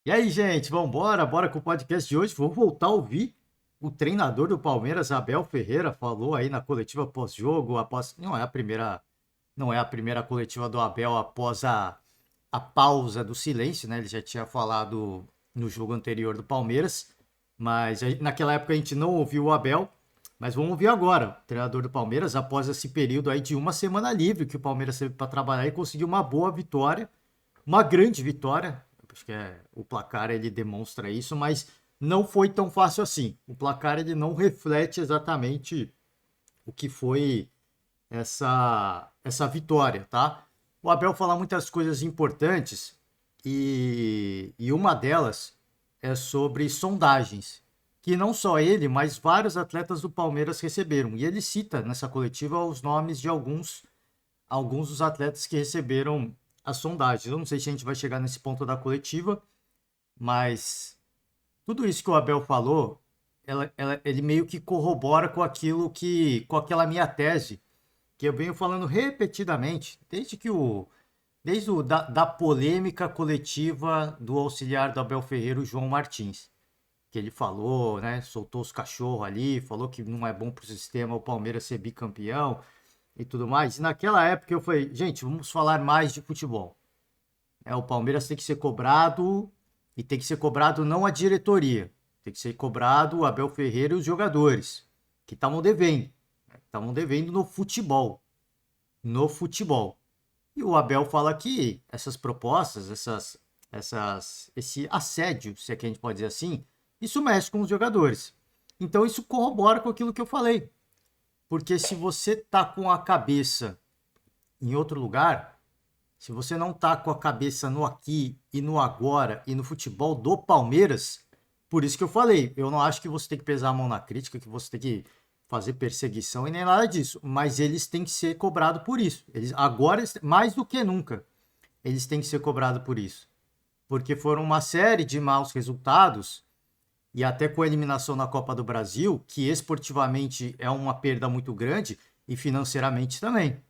E aí, gente, vamos embora, bora com o podcast de hoje. Vamos voltar a ouvir o treinador do Palmeiras, Abel Ferreira, falou aí na coletiva pós-jogo, após, não é a primeira coletiva do Abel após a pausa do silêncio, né? Ele já tinha falado no jogo anterior do Palmeiras, mas naquela época a gente não ouviu o Abel, mas vamos ouvir agora. O treinador do Palmeiras, após esse período aí de uma semana livre que o Palmeiras teve para trabalhar e conseguiu uma boa vitória, uma grande vitória. Acho que o placar ele demonstra isso, mas não foi tão fácil assim. O placar ele não reflete exatamente o que foi essa vitória, tá? O Abel fala muitas coisas importantes e uma delas é sobre sondagens, que não só ele, mas vários atletas do Palmeiras receberam. E ele cita nessa coletiva os nomes de alguns dos atletas que receberam as sondagens. Eu não sei se a gente vai chegar nesse ponto da coletiva, mas tudo isso que o Abel falou, ele meio que corrobora com aquela minha tese, que eu venho falando repetidamente, desde da polêmica coletiva do auxiliar do Abel Ferreira, o João Martins, que ele falou, né, soltou os cachorros ali, falou que não é bom pro sistema o Palmeiras ser bicampeão e tudo mais. E naquela época eu falei, gente, vamos falar mais de futebol. O Palmeiras tem que ser cobrado e tem que ser cobrado não a diretoria, tem que ser cobrado o Abel Ferreira e os jogadores que estavam devendo, né? Estavam devendo no futebol. E o Abel fala que essas propostas, esse assédio, se é que a gente pode dizer assim, isso mexe com os jogadores. Então isso corrobora com aquilo que eu falei, porque se você tá com a cabeça em outro lugar, se você não tá com a cabeça no aqui e no agora e no futebol do Palmeiras, por isso que eu falei, eu não acho que você tem que pesar a mão na crítica, que você tem que fazer perseguição e nem nada disso, mas eles têm que ser cobrados por isso. Eles agora mais do que nunca, eles têm que ser cobrados por isso, porque foram uma série de maus resultados e até com a eliminação na Copa do Brasil, que esportivamente é uma perda muito grande e financeiramente também.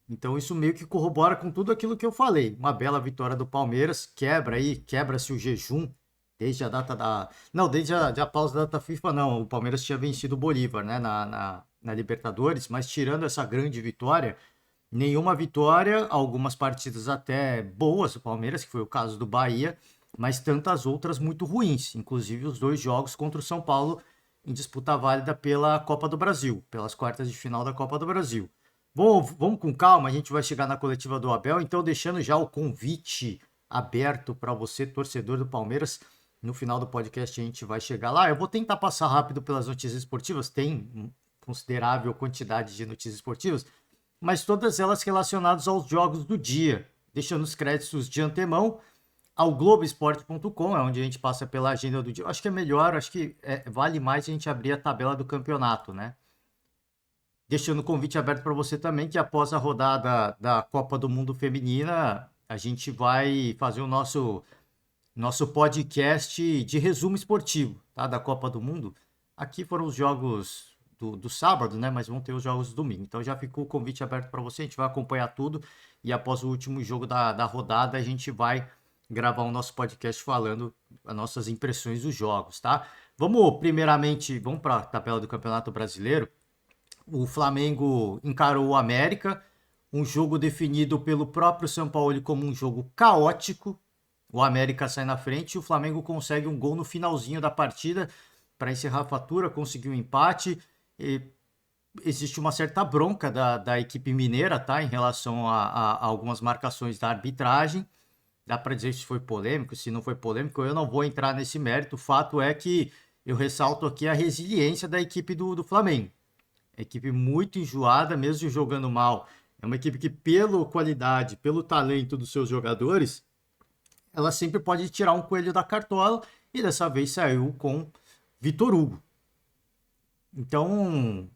Então isso meio que corrobora com tudo aquilo que eu falei. Uma bela vitória do Palmeiras, quebra-se o jejum desde a data da. Não, desde a pausa da data FIFA, não. O Palmeiras tinha vencido o Bolívar, né, na Libertadores, mas tirando essa grande vitória, nenhuma vitória, algumas partidas até boas do Palmeiras, que foi o caso do Bahia, mas tantas outras muito ruins, inclusive os dois jogos contra o São Paulo em disputa válida pela Copa do Brasil, pelas quartas de final da Copa do Brasil. Bom, vamos com calma, a gente vai chegar na coletiva do Abel, então deixando já o convite aberto para você, torcedor do Palmeiras. No final do podcast a gente vai chegar lá. Eu vou tentar passar rápido pelas notícias esportivas, tem considerável quantidade de notícias esportivas, mas todas elas relacionadas aos jogos do dia, deixando os créditos de antemão ao Globoesporte.com, é onde a gente passa pela agenda do dia. Acho que é melhor, acho que vale mais a gente abrir a tabela do campeonato, né? Deixando o convite aberto para você também, que após a rodada da Copa do Mundo Feminina, a gente vai fazer o nosso podcast de resumo esportivo, tá? Da Copa do Mundo. Aqui foram os jogos do sábado, né? Mas vão ter os jogos do domingo. Então já ficou o convite aberto para você, a gente vai acompanhar tudo. E após o último jogo da rodada, a gente vai gravar o nosso podcast falando as nossas impressões dos jogos, tá? Vamos para a tabela do Campeonato Brasileiro. O Flamengo encarou o América, um jogo definido pelo próprio São Paulo como um jogo caótico. O América sai na frente e o Flamengo consegue um gol no finalzinho da partida para encerrar a fatura, conseguiu um empate. E existe uma certa bronca da equipe mineira, tá? Em relação a algumas marcações da arbitragem. Dá para dizer se foi polêmico, se não foi polêmico, eu não vou entrar nesse mérito. O fato é que eu ressalto aqui a resiliência da equipe do Flamengo. Equipe muito enjoada, mesmo jogando mal. É uma equipe que, pela qualidade, pelo talento dos seus jogadores, ela sempre pode tirar um coelho da cartola e dessa vez saiu com Vitor Hugo. Então,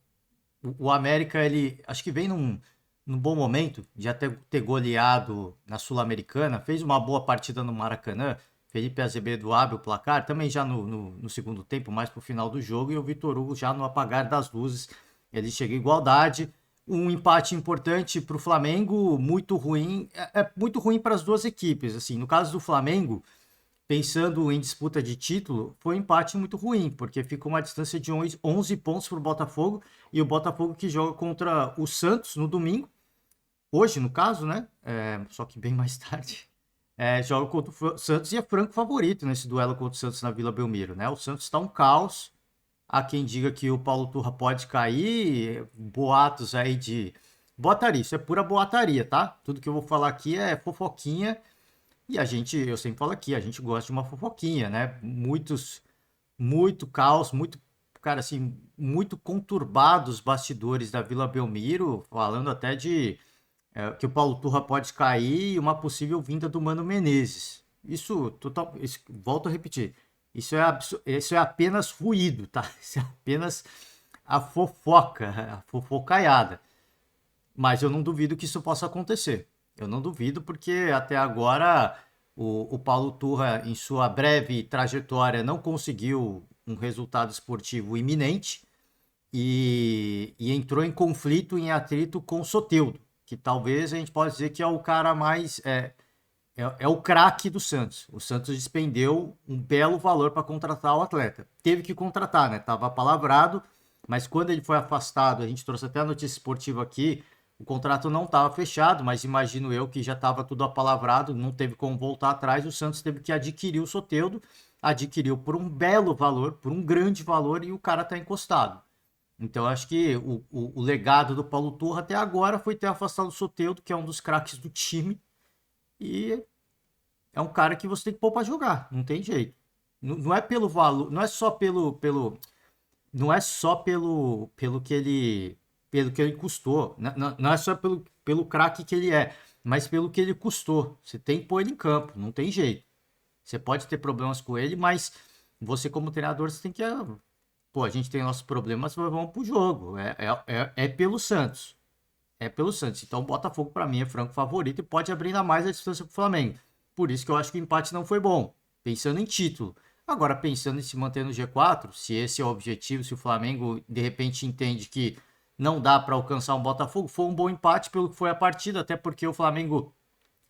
o América, ele acho que vem num bom momento de até ter goleado na Sul-Americana, fez uma boa partida no Maracanã. Felipe Azevedo abre o placar, também já no segundo tempo, mais pro final do jogo, e o Vitor Hugo já no apagar das luzes. Ele chega em igualdade. Um empate importante para o Flamengo, muito ruim. É muito ruim para as duas equipes. Assim, no caso do Flamengo, pensando em disputa de título, foi um empate muito ruim, porque fica uma distância de 11 pontos para o Botafogo, e o Botafogo que joga contra o Santos no domingo, hoje no caso, né? Só que bem mais tarde. Joga contra o Santos e é franco favorito nesse duelo contra o Santos na Vila Belmiro, né? O Santos está um caos. Há quem diga que o Paulo Turra pode cair, boatos aí de. Botaria, isso é pura boataria, tá? Tudo que eu vou falar aqui é fofoquinha. E eu sempre falo aqui, a gente gosta de uma fofoquinha, né? Muito caos, cara, assim, muito conturbados bastidores da Vila Belmiro, falando até de que o Paulo Turra pode cair e uma possível vinda do Mano Menezes. Volto a repetir, isso é apenas ruído, tá? Isso é apenas a fofoca, a fofocaiada. Mas eu não duvido que isso possa acontecer. Eu não duvido, porque até agora o Paulo Turra, em sua breve trajetória, não conseguiu um resultado esportivo iminente e entrou em conflito, em atrito com o Soteldo, que talvez a gente possa dizer que é o cara mais. É o craque do Santos. O Santos despendeu um belo valor para contratar o atleta. Teve que contratar, né? Tava palavrado, mas quando ele foi afastado, a gente trouxe até a notícia esportiva aqui, o contrato não estava fechado, mas imagino eu que já estava tudo apalavrado, não teve como voltar atrás, o Santos teve que adquirir o Soteldo, adquiriu por um belo valor, por um grande valor, e o cara está encostado. Então, acho que o legado do Paulo Turra até agora foi ter afastado o Soteldo, que é um dos craques do time, e é um cara que você tem que pôr para jogar, não tem jeito. Não é pelo valor, não é só não é só pelo que ele custou, não é só pelo craque que ele é, mas pelo que ele custou. Você tem que pôr ele em campo, não tem jeito. Você pode ter problemas com ele, mas você como treinador você tem que, pô, a gente tem nossos problemas, mas vamos pro jogo. É pelo Santos. É pelo Santos. Então o Botafogo para mim é franco favorito e pode abrir ainda mais a distância pro Flamengo. Por isso que eu acho que o empate não foi bom, pensando em título. Agora, pensando em se manter no G4, se esse é o objetivo, se o Flamengo de repente entende que não dá para alcançar um Botafogo, foi um bom empate pelo que foi a partida, até porque o Flamengo,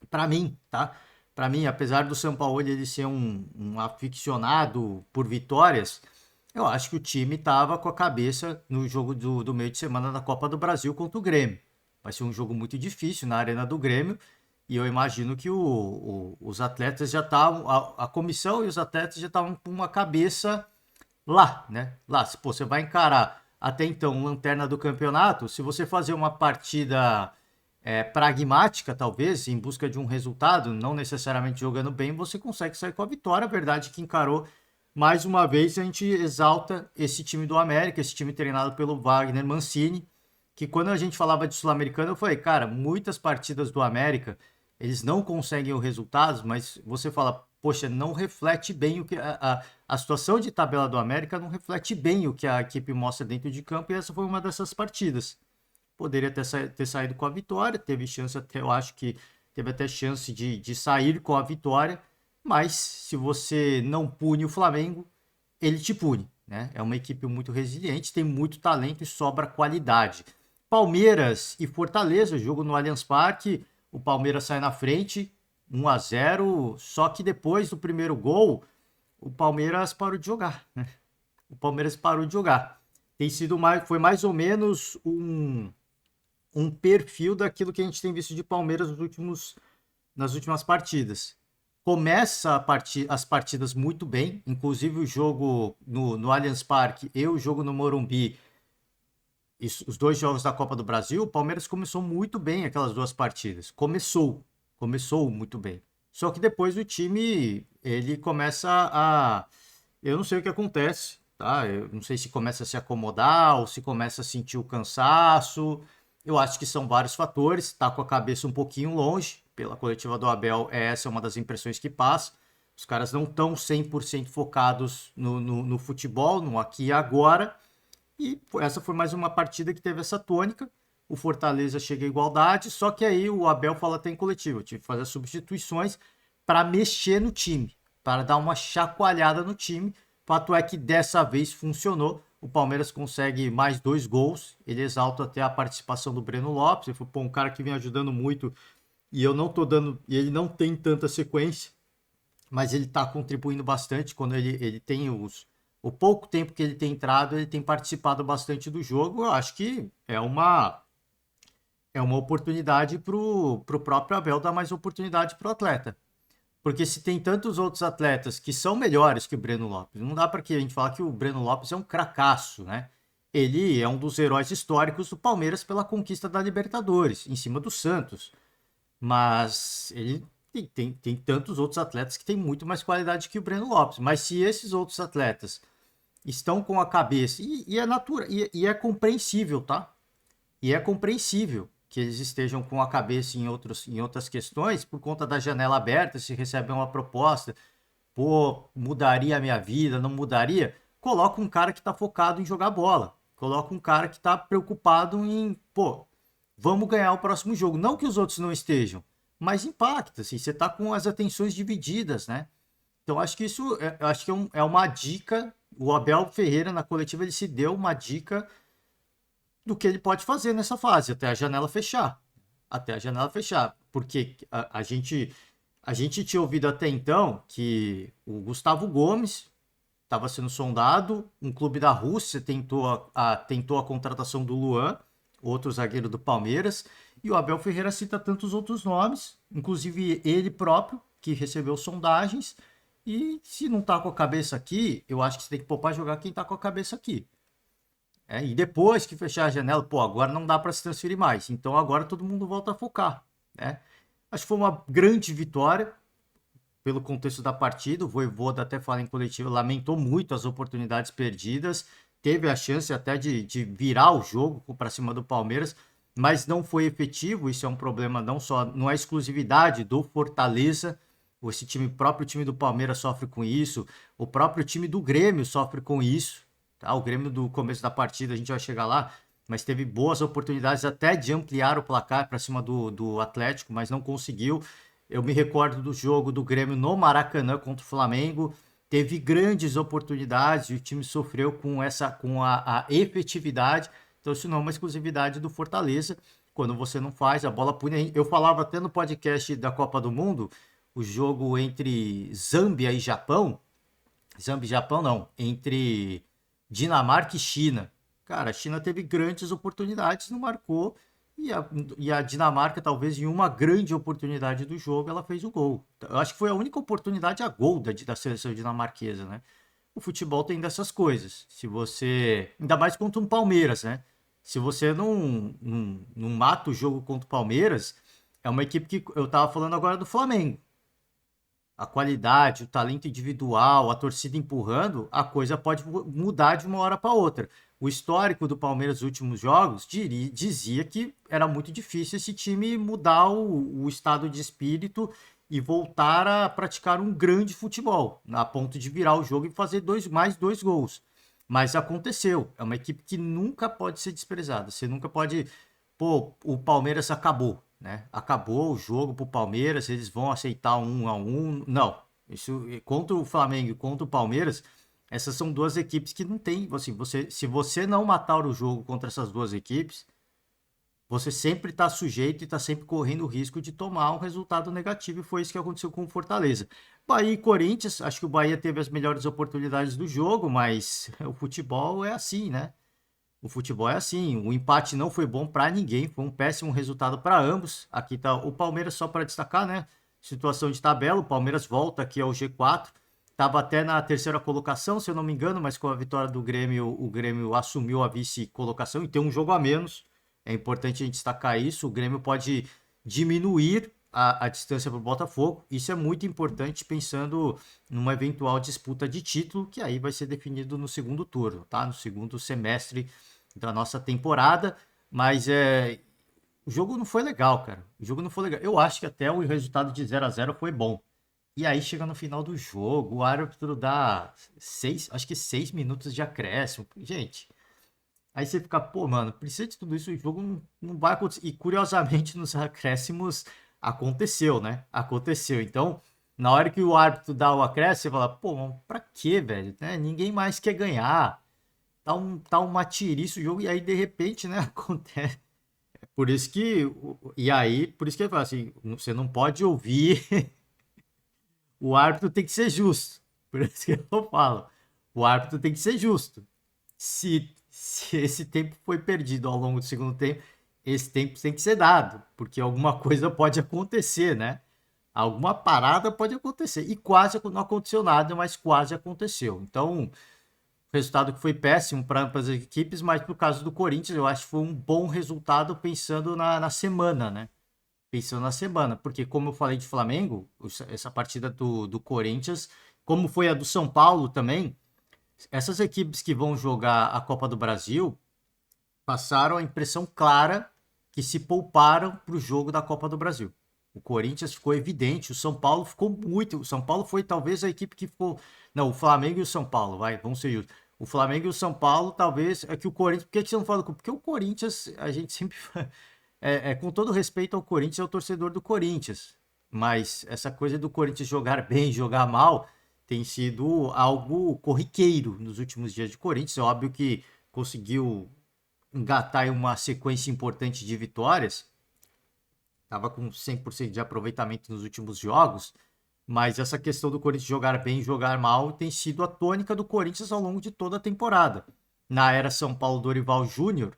para mim, tá? Para mim, apesar do São Paulo ele ser um aficionado por vitórias, eu acho que o time estava com a cabeça no jogo do meio de semana da Copa do Brasil contra o Grêmio. Vai ser um jogo muito difícil na Arena do Grêmio. E eu imagino que os atletas já estavam, a comissão e os atletas já estavam com uma cabeça lá, né? Lá, se pô, você vai encarar até então lanterna do campeonato, se você fazer uma partida pragmática, talvez, em busca de um resultado, não necessariamente jogando bem, você consegue sair com a vitória. A verdade é que encarou mais uma vez, a gente exalta esse time do América, esse time treinado pelo Wagner Mancini, que quando a gente falava de Sul-Americano, eu falei, cara, muitas partidas do América, eles não conseguem os resultados, mas você fala, poxa, não reflete bem o que a situação de tabela do América não reflete bem o que a equipe mostra dentro de campo, e essa foi uma dessas partidas. Poderia ter saído com a vitória, teve chance até, eu acho que teve até chance de sair com a vitória, mas se você não pune o Flamengo, ele te pune, né? É uma equipe muito resiliente, tem muito talento e sobra qualidade. Palmeiras e Fortaleza, jogo no Allianz Parque, o Palmeiras sai na frente, 1-0, só que depois do primeiro gol, o Palmeiras parou de jogar, né? O Palmeiras parou de jogar. Foi mais ou menos um perfil daquilo que a gente tem visto de Palmeiras nas últimas partidas. Começa as partidas muito bem, inclusive o jogo no Allianz Parque e o jogo no Morumbi, os dois jogos da Copa do Brasil, o Palmeiras começou muito bem aquelas duas partidas. Começou muito bem. Só que depois o time, ele começa eu não sei o que acontece, tá? Eu não sei se começa a se acomodar ou se começa a sentir o cansaço. Eu acho que são vários fatores. Tá com a cabeça um pouquinho longe. Pela coletiva do Abel, essa é uma das impressões que passa. Os caras não estão 100% focados no futebol, no aqui e agora. E essa foi mais uma partida que teve essa tônica. O Fortaleza chega à igualdade, só que aí o Abel fala até em coletivo, eu tive que fazer substituições para mexer no time, para dar uma chacoalhada no time. Fato é que dessa vez funcionou. O Palmeiras consegue mais 2 gols. Ele exalta até a participação do Breno Lopes. Ele foi um cara que vem ajudando muito e eu não tô dando. E ele não tem tanta sequência. mas ele está contribuindo bastante quando ele tem o pouco tempo que ele tem entrado, ele tem participado bastante do jogo. Eu acho que é uma oportunidade para o próprio Abel dar mais oportunidade para o atleta. Porque se tem tantos outros atletas que são melhores que o Breno Lopes, não dá para que a gente falar que o Breno Lopes é um cracaço, né? Ele é um dos heróis históricos do Palmeiras pela conquista da Libertadores, em cima do Santos. Mas ele tem tantos outros atletas que têm muito mais qualidade que o Breno Lopes. Mas se esses outros atletas estão com a cabeça, e é natural, e é compreensível, tá? E é compreensível que eles estejam com a cabeça em outras questões por conta da janela aberta, se recebem uma proposta, pô, mudaria a minha vida, não mudaria? Coloca um cara que está focado em jogar bola. Coloca um cara que está preocupado em, pô, vamos ganhar o próximo jogo. Não que os outros não estejam, mas impacta, assim, você está com as atenções divididas, né? Então acho que isso acho que é uma dica. O Abel Ferreira na coletiva ele se deu uma dica do que ele pode fazer nessa fase, até a janela fechar. Até a janela fechar. Porque a gente tinha ouvido até então que o Gustavo Gomes estava sendo sondado, um clube da Rússia tentou a contratação do Luan, outro zagueiro do Palmeiras, e o Abel Ferreira cita tantos outros nomes, inclusive ele próprio, que recebeu sondagens, e se não tá com a cabeça aqui, eu acho que você tem que poupar jogar quem tá com a cabeça aqui. E depois que fechar a janela, pô, agora não dá para se transferir mais. Então agora todo mundo volta a focar, né? Acho que foi uma grande vitória pelo contexto da partida. O Vojvoda até fala em coletiva, lamentou muito as oportunidades perdidas, teve a chance até de virar o jogo para cima do Palmeiras, mas não foi efetivo. Isso é um problema não é exclusividade do Fortaleza. Esse próprio time do Palmeiras sofre com isso, o próprio time do Grêmio sofre com isso. Tá? O Grêmio do começo da partida, a gente vai chegar lá, mas teve boas oportunidades até de ampliar o placar para cima do Atlético, mas não conseguiu. Eu me recordo do jogo do Grêmio no Maracanã contra o Flamengo. Teve grandes oportunidades e o time sofreu com a efetividade. Então, isso não é uma exclusividade do Fortaleza. Quando você não faz, a bola pune. Eu falava até no podcast da Copa do Mundo, o jogo entre Zâmbia e Japão. Zâmbia e Japão não, entre Dinamarca e China. Cara, a China teve grandes oportunidades, não marcou. E a Dinamarca, talvez em uma grande oportunidade do jogo, ela fez o gol. Eu acho que foi a única oportunidade a gol da seleção dinamarquesa, né? O futebol tem dessas coisas. Se você. Ainda mais contra um Palmeiras, né? Se você não mata o jogo contra o Palmeiras, é uma equipe que. Eu tava falando agora do Flamengo, a qualidade, o talento individual, a torcida empurrando, a coisa pode mudar de uma hora para outra. O histórico do Palmeiras nos últimos jogos dizia que era muito difícil esse time mudar o estado de espírito e voltar a praticar um grande futebol, a ponto de virar o jogo e fazer mais dois gols. Mas aconteceu. É uma equipe que nunca pode ser desprezada. Você nunca pode. Pô, o Palmeiras acabou, né? Acabou o jogo pro Palmeiras, eles vão aceitar 1-1. Não. Isso contra o Flamengo e contra o Palmeiras, essas são duas equipes que não tem, assim, se você não matar o jogo contra essas duas equipes, você sempre está sujeito e está sempre correndo o risco de tomar um resultado negativo, e foi isso que aconteceu com o Fortaleza. Bahia e Corinthians, acho que o Bahia teve as melhores oportunidades do jogo, mas o futebol é assim, né? O futebol é assim, o empate não foi bom para ninguém, foi um péssimo resultado para ambos. Aqui tá o Palmeiras, só para destacar, né? Situação de tabela, o Palmeiras volta aqui ao G4, estava até na terceira colocação, se eu não me engano, mas com a vitória do Grêmio, o Grêmio assumiu a vice-colocação e tem um jogo a menos. É importante a gente destacar isso. O Grêmio pode diminuir a distância para o Botafogo. Isso é muito importante pensando numa eventual disputa de título, que aí vai ser definido no segundo turno, tá? No segundo semestre da nossa temporada. Mas o jogo não foi legal, cara. O jogo não foi legal. Eu acho que até o resultado de 0-0 foi bom. E aí chega no final do jogo, o árbitro dá acho que 6 minutos de acréscimo. Gente, aí você fica, pô, mano, precisa de tudo isso, o jogo não vai acontecer. E curiosamente, nos acréscimos aconteceu, né? Aconteceu. Então, na hora que o árbitro dá o acréscimo, você fala, pô, mano, pra quê, velho? Né? Ninguém mais quer ganhar. Tá uma tiriça o jogo, e aí, de repente, né, acontece. Por isso que. E aí, por isso que eu falo assim, você não pode ouvir o árbitro tem que ser justo. Por isso que eu falo. O árbitro tem que ser justo. Se esse tempo foi perdido ao longo do segundo tempo, esse tempo tem que ser dado, porque alguma coisa pode acontecer, né? Alguma parada pode acontecer. E quase não aconteceu nada, mas quase aconteceu. Então, resultado que foi péssimo para as equipes, mas no caso do Corinthians, eu acho que foi um bom resultado pensando na semana, né? Pensando na semana, porque como eu falei de Flamengo, essa partida do Corinthians, como foi a do São Paulo também, essas equipes que vão jogar a Copa do Brasil passaram a impressão clara que se pouparam para o jogo da Copa do Brasil. O Corinthians ficou evidente, o São Paulo ficou muito. O São Paulo foi talvez a equipe que ficou. Não, o Flamengo e o São Paulo, vai, vamos ser justos. O Flamengo e o São Paulo, talvez. É que o Corinthians. Por que você não fala? Porque o Corinthians, a gente sempre. Com todo respeito ao Corinthians, é o torcedor do Corinthians. Mas essa coisa do Corinthians jogar bem, jogar mal, tem sido algo corriqueiro nos últimos dias de Corinthians. É óbvio que conseguiu engatar uma sequência importante de vitórias, estava com 100% de aproveitamento nos últimos jogos, mas essa questão do Corinthians jogar bem e jogar mal tem sido a tônica do Corinthians ao longo de toda a temporada. Na era São Paulo Dorival Júnior,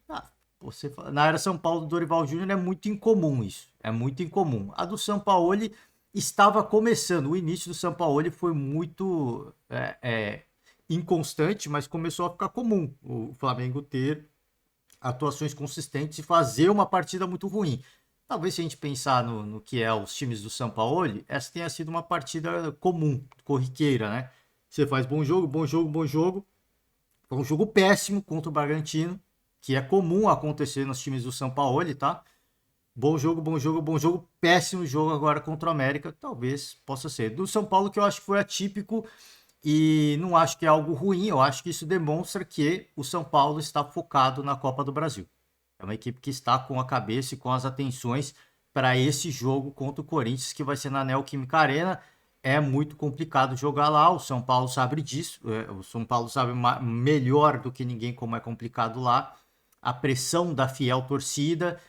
ah, na era São Paulo Dorival Júnior é muito incomum isso, é muito incomum. A do Sampaoli estava começando, o início do Sampaoli foi muito inconstante, mas começou a ficar comum o Flamengo ter atuações consistentes e fazer uma partida muito ruim. Talvez se a gente pensar no que é os times do Sampaoli, essa tenha sido uma partida comum, corriqueira, né? Você faz bom jogo, bom jogo, bom jogo. Foi um jogo péssimo contra o Bragantino, que é comum acontecer nos times do Sampaoli, tá? Bom jogo, bom jogo, bom jogo. Péssimo jogo agora contra o América. Talvez possa ser. Do São Paulo, que eu acho que foi atípico e não acho que é algo ruim. Eu acho que isso demonstra que o São Paulo está focado na Copa do Brasil. É uma equipe que está com a cabeça e com as atenções para esse jogo contra o Corinthians, que vai ser na Neoquímica Arena. É muito complicado jogar lá. O São Paulo sabe disso. O São Paulo sabe melhor do que ninguém como é complicado lá. A pressão da fiel torcida,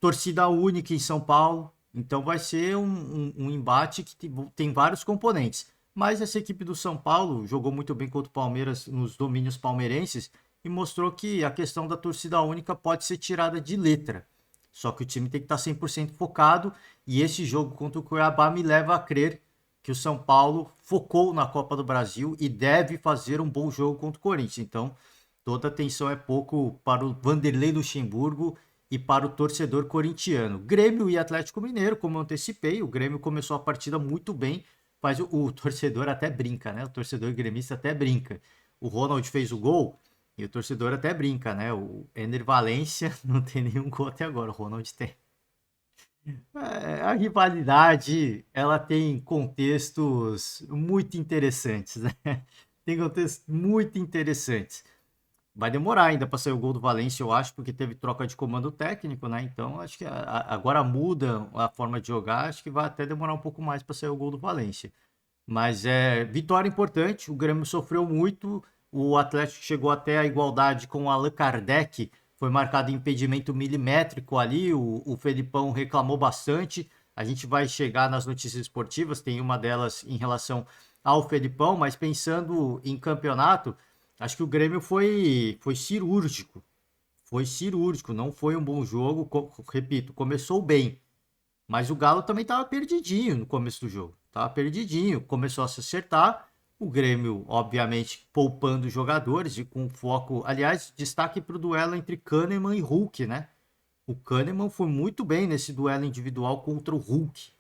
torcida única em São Paulo. Então vai ser um embate que tem vários componentes. Mas essa equipe do São Paulo jogou muito bem contra o Palmeiras nos domínios palmeirenses e mostrou que a questão da torcida única pode ser tirada de letra. Só que o time tem que estar 100% focado e esse jogo contra o Cuiabá me leva a crer que o São Paulo focou na Copa do Brasil e deve fazer um bom jogo contra o Corinthians. Então, toda atenção é pouco para o Vanderlei Luxemburgo e para o torcedor corintiano. Grêmio e Atlético Mineiro, como eu antecipei, o Grêmio começou a partida muito bem, mas o torcedor até brinca, né? O torcedor gremista até brinca. O Ronald fez o gol e o torcedor até brinca, né? O Ener Valencia não tem nenhum gol até agora, o Ronald tem. A rivalidade, ela tem contextos muito interessantes, né? Tem contextos muito interessantes. Vai demorar ainda para sair o gol do Valência, eu acho, porque teve troca de comando técnico, né? Então, acho que agora muda a forma de jogar, acho que vai até demorar um pouco mais para sair o gol do Valência. Mas é vitória importante, o Grêmio sofreu muito, o Atlético chegou até a igualdade com o Allan Kardec, foi marcado impedimento milimétrico ali, o Felipão reclamou bastante. A gente vai chegar nas notícias esportivas, tem uma delas em relação ao Felipão, mas pensando em campeonato, acho que o Grêmio foi cirúrgico. Foi cirúrgico, não foi um bom jogo. Repito, começou bem. Mas o Galo também estava perdidinho no começo do jogo. Estava perdidinho. Começou a se acertar. O Grêmio, obviamente, poupando jogadores e com foco. Aliás, destaque para o duelo entre Kahneman e Hulk, né? O Kahneman foi muito bem nesse duelo individual contra o Hulk.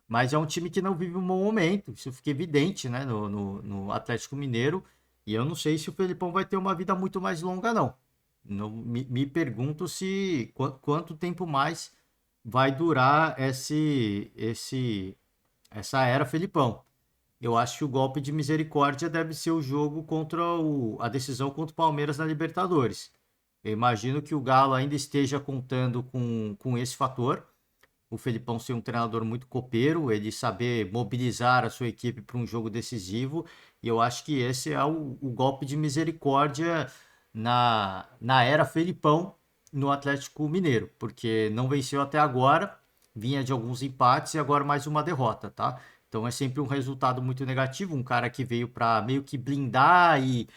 Mas é um time que não vive um bom momento. Isso fica evidente, né? No Atlético Mineiro. E eu não sei se o Felipão vai ter uma vida muito mais longa, não. Me pergunto se quanto tempo mais vai durar essa era Felipão. Eu acho que o golpe de misericórdia deve ser o jogo contra a decisão contra o Palmeiras na Libertadores. Eu imagino que o Galo ainda esteja contando com esse fator. O Felipão ser um treinador muito copeiro, ele saber mobilizar a sua equipe para um jogo decisivo. E eu acho que esse é o golpe de misericórdia na era Felipão no Atlético Mineiro, porque não venceu até agora, vinha de alguns empates e agora mais uma derrota, tá? Então é sempre um resultado muito negativo, um cara que veio para meio que blindar e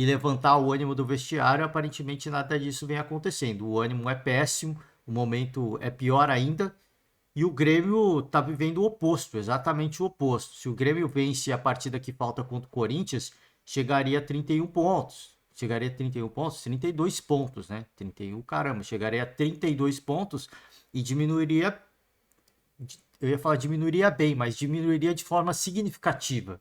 levantar o ânimo do vestiário, aparentemente nada disso vem acontecendo. O ânimo é péssimo, o momento é pior ainda, e o Grêmio tá vivendo o oposto, exatamente o oposto. Se o Grêmio vence a partida que falta contra o Corinthians, chegaria a 31 pontos. Chegaria a 31 pontos? 32 pontos, né? 31, caramba, chegaria a 32 pontos e diminuiria, eu ia falar diminuiria bem, mas diminuiria de forma significativa,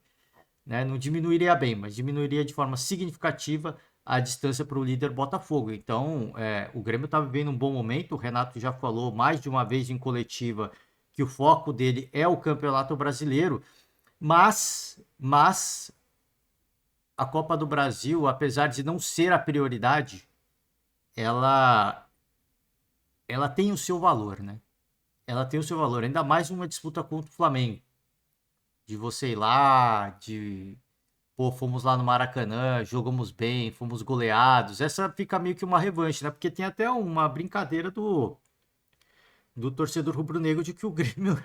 né? Não diminuiria bem, mas diminuiria de forma significativa a distância para o líder Botafogo. Então, o Grêmio está vivendo um bom momento. O Renato já falou mais de uma vez em coletiva que o foco dele é o Campeonato Brasileiro, mas a Copa do Brasil, apesar de não ser a prioridade, ela, ela tem o seu valor, né? Ela tem o seu valor, ainda mais numa disputa contra o Flamengo. De você ir lá, de pô, fomos lá no Maracanã, jogamos bem, fomos goleados. Essa fica meio que uma revanche, né? Porque tem até uma brincadeira do torcedor rubro-negro de que o Grêmio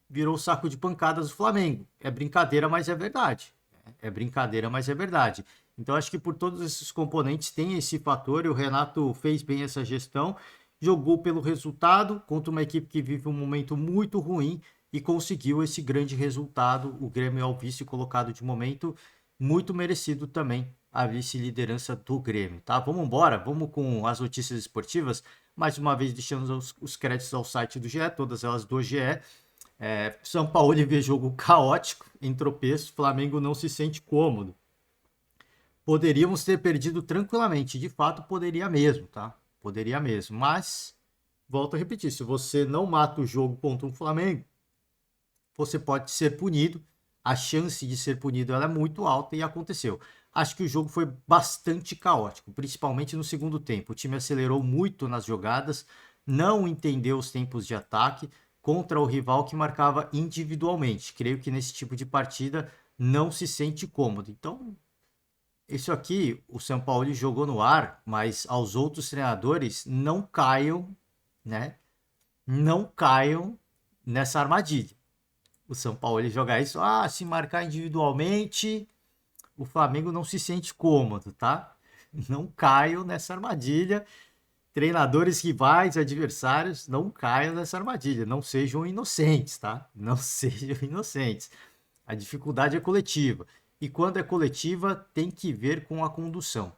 virou o saco de pancadas do Flamengo. É brincadeira, mas é verdade. É brincadeira, mas é verdade. Então acho que por todos esses componentes tem esse fator e o Renato fez bem essa gestão, jogou pelo resultado contra uma equipe que vive um momento muito ruim e conseguiu esse grande resultado. O Grêmio é o vice colocado de momento, muito merecido também a vice-liderança do Grêmio, tá? Vamos embora, vamos com as notícias esportivas. Mais uma vez deixando os créditos ao site do GE, todas elas do GE. São Paulo vê jogo caótico, em tropeço, Flamengo não se sente cômodo. Poderíamos ter perdido tranquilamente, de fato poderia mesmo, tá? Poderia mesmo, mas volto a repetir, se você não mata o jogo contra um Flamengo, você pode ser punido. A chance de ser punido ela é muito alta e aconteceu. Acho que o jogo foi bastante caótico, principalmente no segundo tempo. O time acelerou muito nas jogadas, não entendeu os tempos de ataque contra o rival que marcava individualmente. Creio que nesse tipo de partida não se sente cômodo. Então, isso aqui o São Paulo jogou no ar, mas aos outros treinadores não caiam, né? Não caiam nessa armadilha. O São Paulo ele jogar isso, se marcar individualmente, o Flamengo não se sente cômodo, tá? Não caiam nessa armadilha. Treinadores rivais, adversários, não caiam nessa armadilha. Não sejam inocentes, tá? Não sejam inocentes. A dificuldade é coletiva. E quando é coletiva, tem que ver com a condução.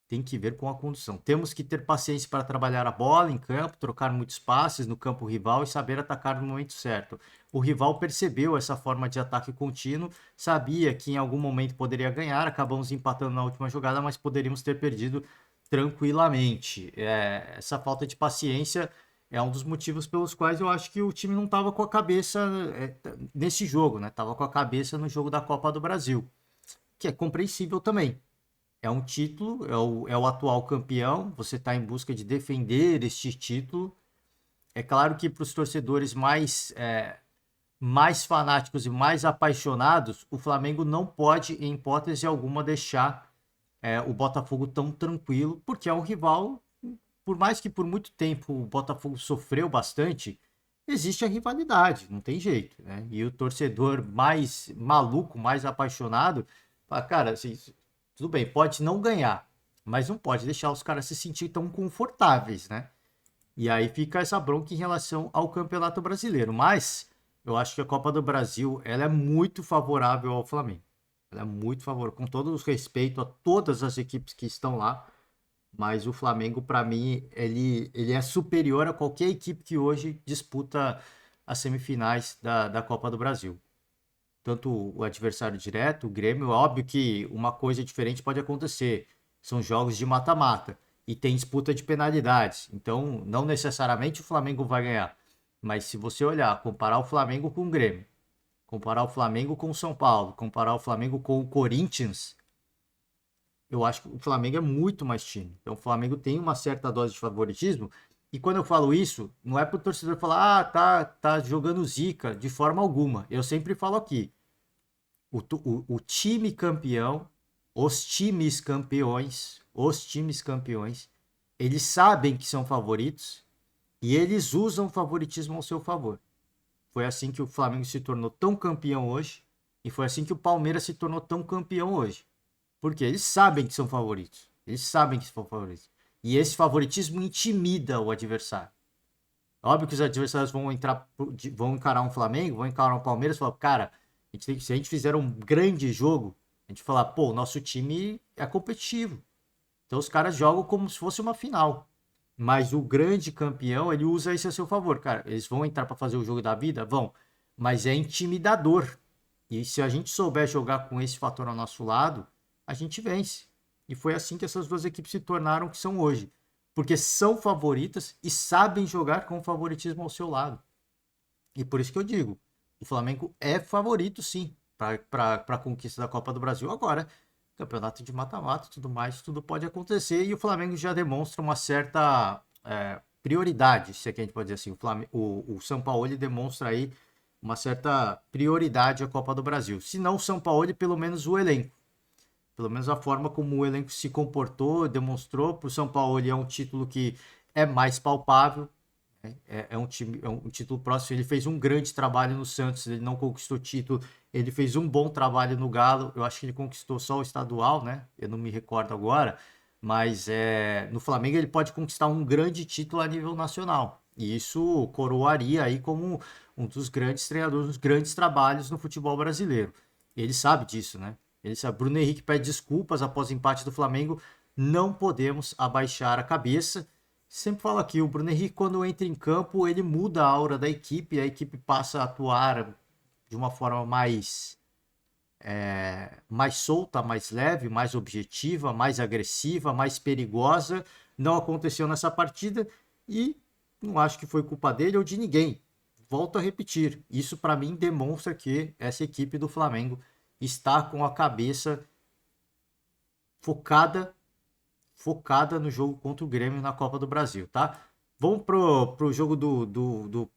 Tem que ver com a condução. Temos que ter paciência para trabalhar a bola em campo, trocar muitos passes no campo rival e saber atacar no momento certo. O rival percebeu essa forma de ataque contínuo, sabia que em algum momento poderia ganhar, acabamos empatando na última jogada, mas poderíamos ter perdido tranquilamente. Essa falta de paciência é um dos motivos pelos quais eu acho que o time não estava com a cabeça nesse jogo, né? Tava com a cabeça no jogo da Copa do Brasil, que é compreensível também. É um título, é o atual campeão, você está em busca de defender este título. É claro que para os torcedores mais fanáticos e mais apaixonados, o Flamengo não pode, em hipótese alguma, deixar o Botafogo tão tranquilo, porque é um rival, por mais que por muito tempo o Botafogo sofreu bastante, existe a rivalidade, não tem jeito, né? E o torcedor mais maluco, mais apaixonado, fala, cara, assim, tudo bem, pode não ganhar, mas não pode deixar os caras se sentir tão confortáveis, né? E aí fica essa bronca em relação ao Campeonato Brasileiro. Mas eu acho que a Copa do Brasil ela é muito favorável ao Flamengo. Ela é muito favorável, com todo o respeito a todas as equipes que estão lá. Mas o Flamengo, para mim, ele é superior a qualquer equipe que hoje disputa as semifinais da Copa do Brasil. Tanto o adversário direto, o Grêmio, óbvio que uma coisa diferente pode acontecer. São jogos de mata-mata e tem disputa de penalidades. Então, não necessariamente o Flamengo vai ganhar. Mas se você olhar, comparar o Flamengo com o Grêmio, comparar o Flamengo com o São Paulo, comparar o Flamengo com o Corinthians, eu acho que o Flamengo é muito mais time. Então, o Flamengo tem uma certa dose de favoritismo. E quando eu falo isso, não é para o torcedor falar, tá jogando zica, de forma alguma. Eu sempre falo aqui, o time campeão, os times campeões, eles sabem que são favoritos e eles usam o favoritismo ao seu favor. Foi assim que o Flamengo se tornou tão campeão hoje. E foi assim que o Palmeiras se tornou tão campeão hoje. Porque eles sabem que são favoritos. Eles sabem que são favoritos. E esse favoritismo intimida o adversário. Óbvio que os adversários vão encarar um Flamengo, vão encarar um Palmeiras e falar, cara, se a gente fizer um grande jogo, a gente falar, pô, o nosso time é competitivo. Então os caras jogam como se fosse uma final. Mas o grande campeão, ele usa isso a seu favor, cara. Eles vão entrar para fazer o jogo da vida? Vão. Mas é intimidador. E se a gente souber jogar com esse fator ao nosso lado, a gente vence. E foi assim que essas duas equipes se tornaram o que são hoje. Porque são favoritas e sabem jogar com o favoritismo ao seu lado. E por isso que eu digo, o Flamengo é favorito, sim, para a conquista da Copa do Brasil. Agora, campeonato de mata-mata e tudo mais, tudo pode acontecer. E o Flamengo já demonstra uma certa prioridade, se é que a gente pode dizer assim. O São Paulo ele demonstra aí uma certa prioridade à Copa do Brasil. Se não o São Paulo, pelo menos o elenco. Pelo menos a forma como o elenco se comportou, demonstrou. Para o São Paulo, é um título que é mais palpável. É um título próximo. Ele fez um grande trabalho no Santos, ele não conquistou título. Ele fez um bom trabalho no Galo. Eu acho que ele conquistou só o estadual, né? Eu não me recordo agora. Mas no Flamengo ele pode conquistar um grande título a nível nacional. E isso coroaria aí como um dos grandes treinadores, dos grandes trabalhos no futebol brasileiro. Ele sabe disso, né? Ele sabe. Bruno Henrique pede desculpas após o empate do Flamengo. Não podemos abaixar a cabeça. Sempre falo aqui, o Bruno Henrique, quando entra em campo, ele muda a aura da equipe, a equipe passa a atuar de uma forma mais solta, mais leve, mais objetiva, mais agressiva, mais perigosa. Não aconteceu nessa partida e não acho que foi culpa dele ou de ninguém. Volto a repetir, isso para mim demonstra que essa equipe do Flamengo está com a cabeça focada no jogo contra o Grêmio na Copa do Brasil, tá? Vamos pro jogo do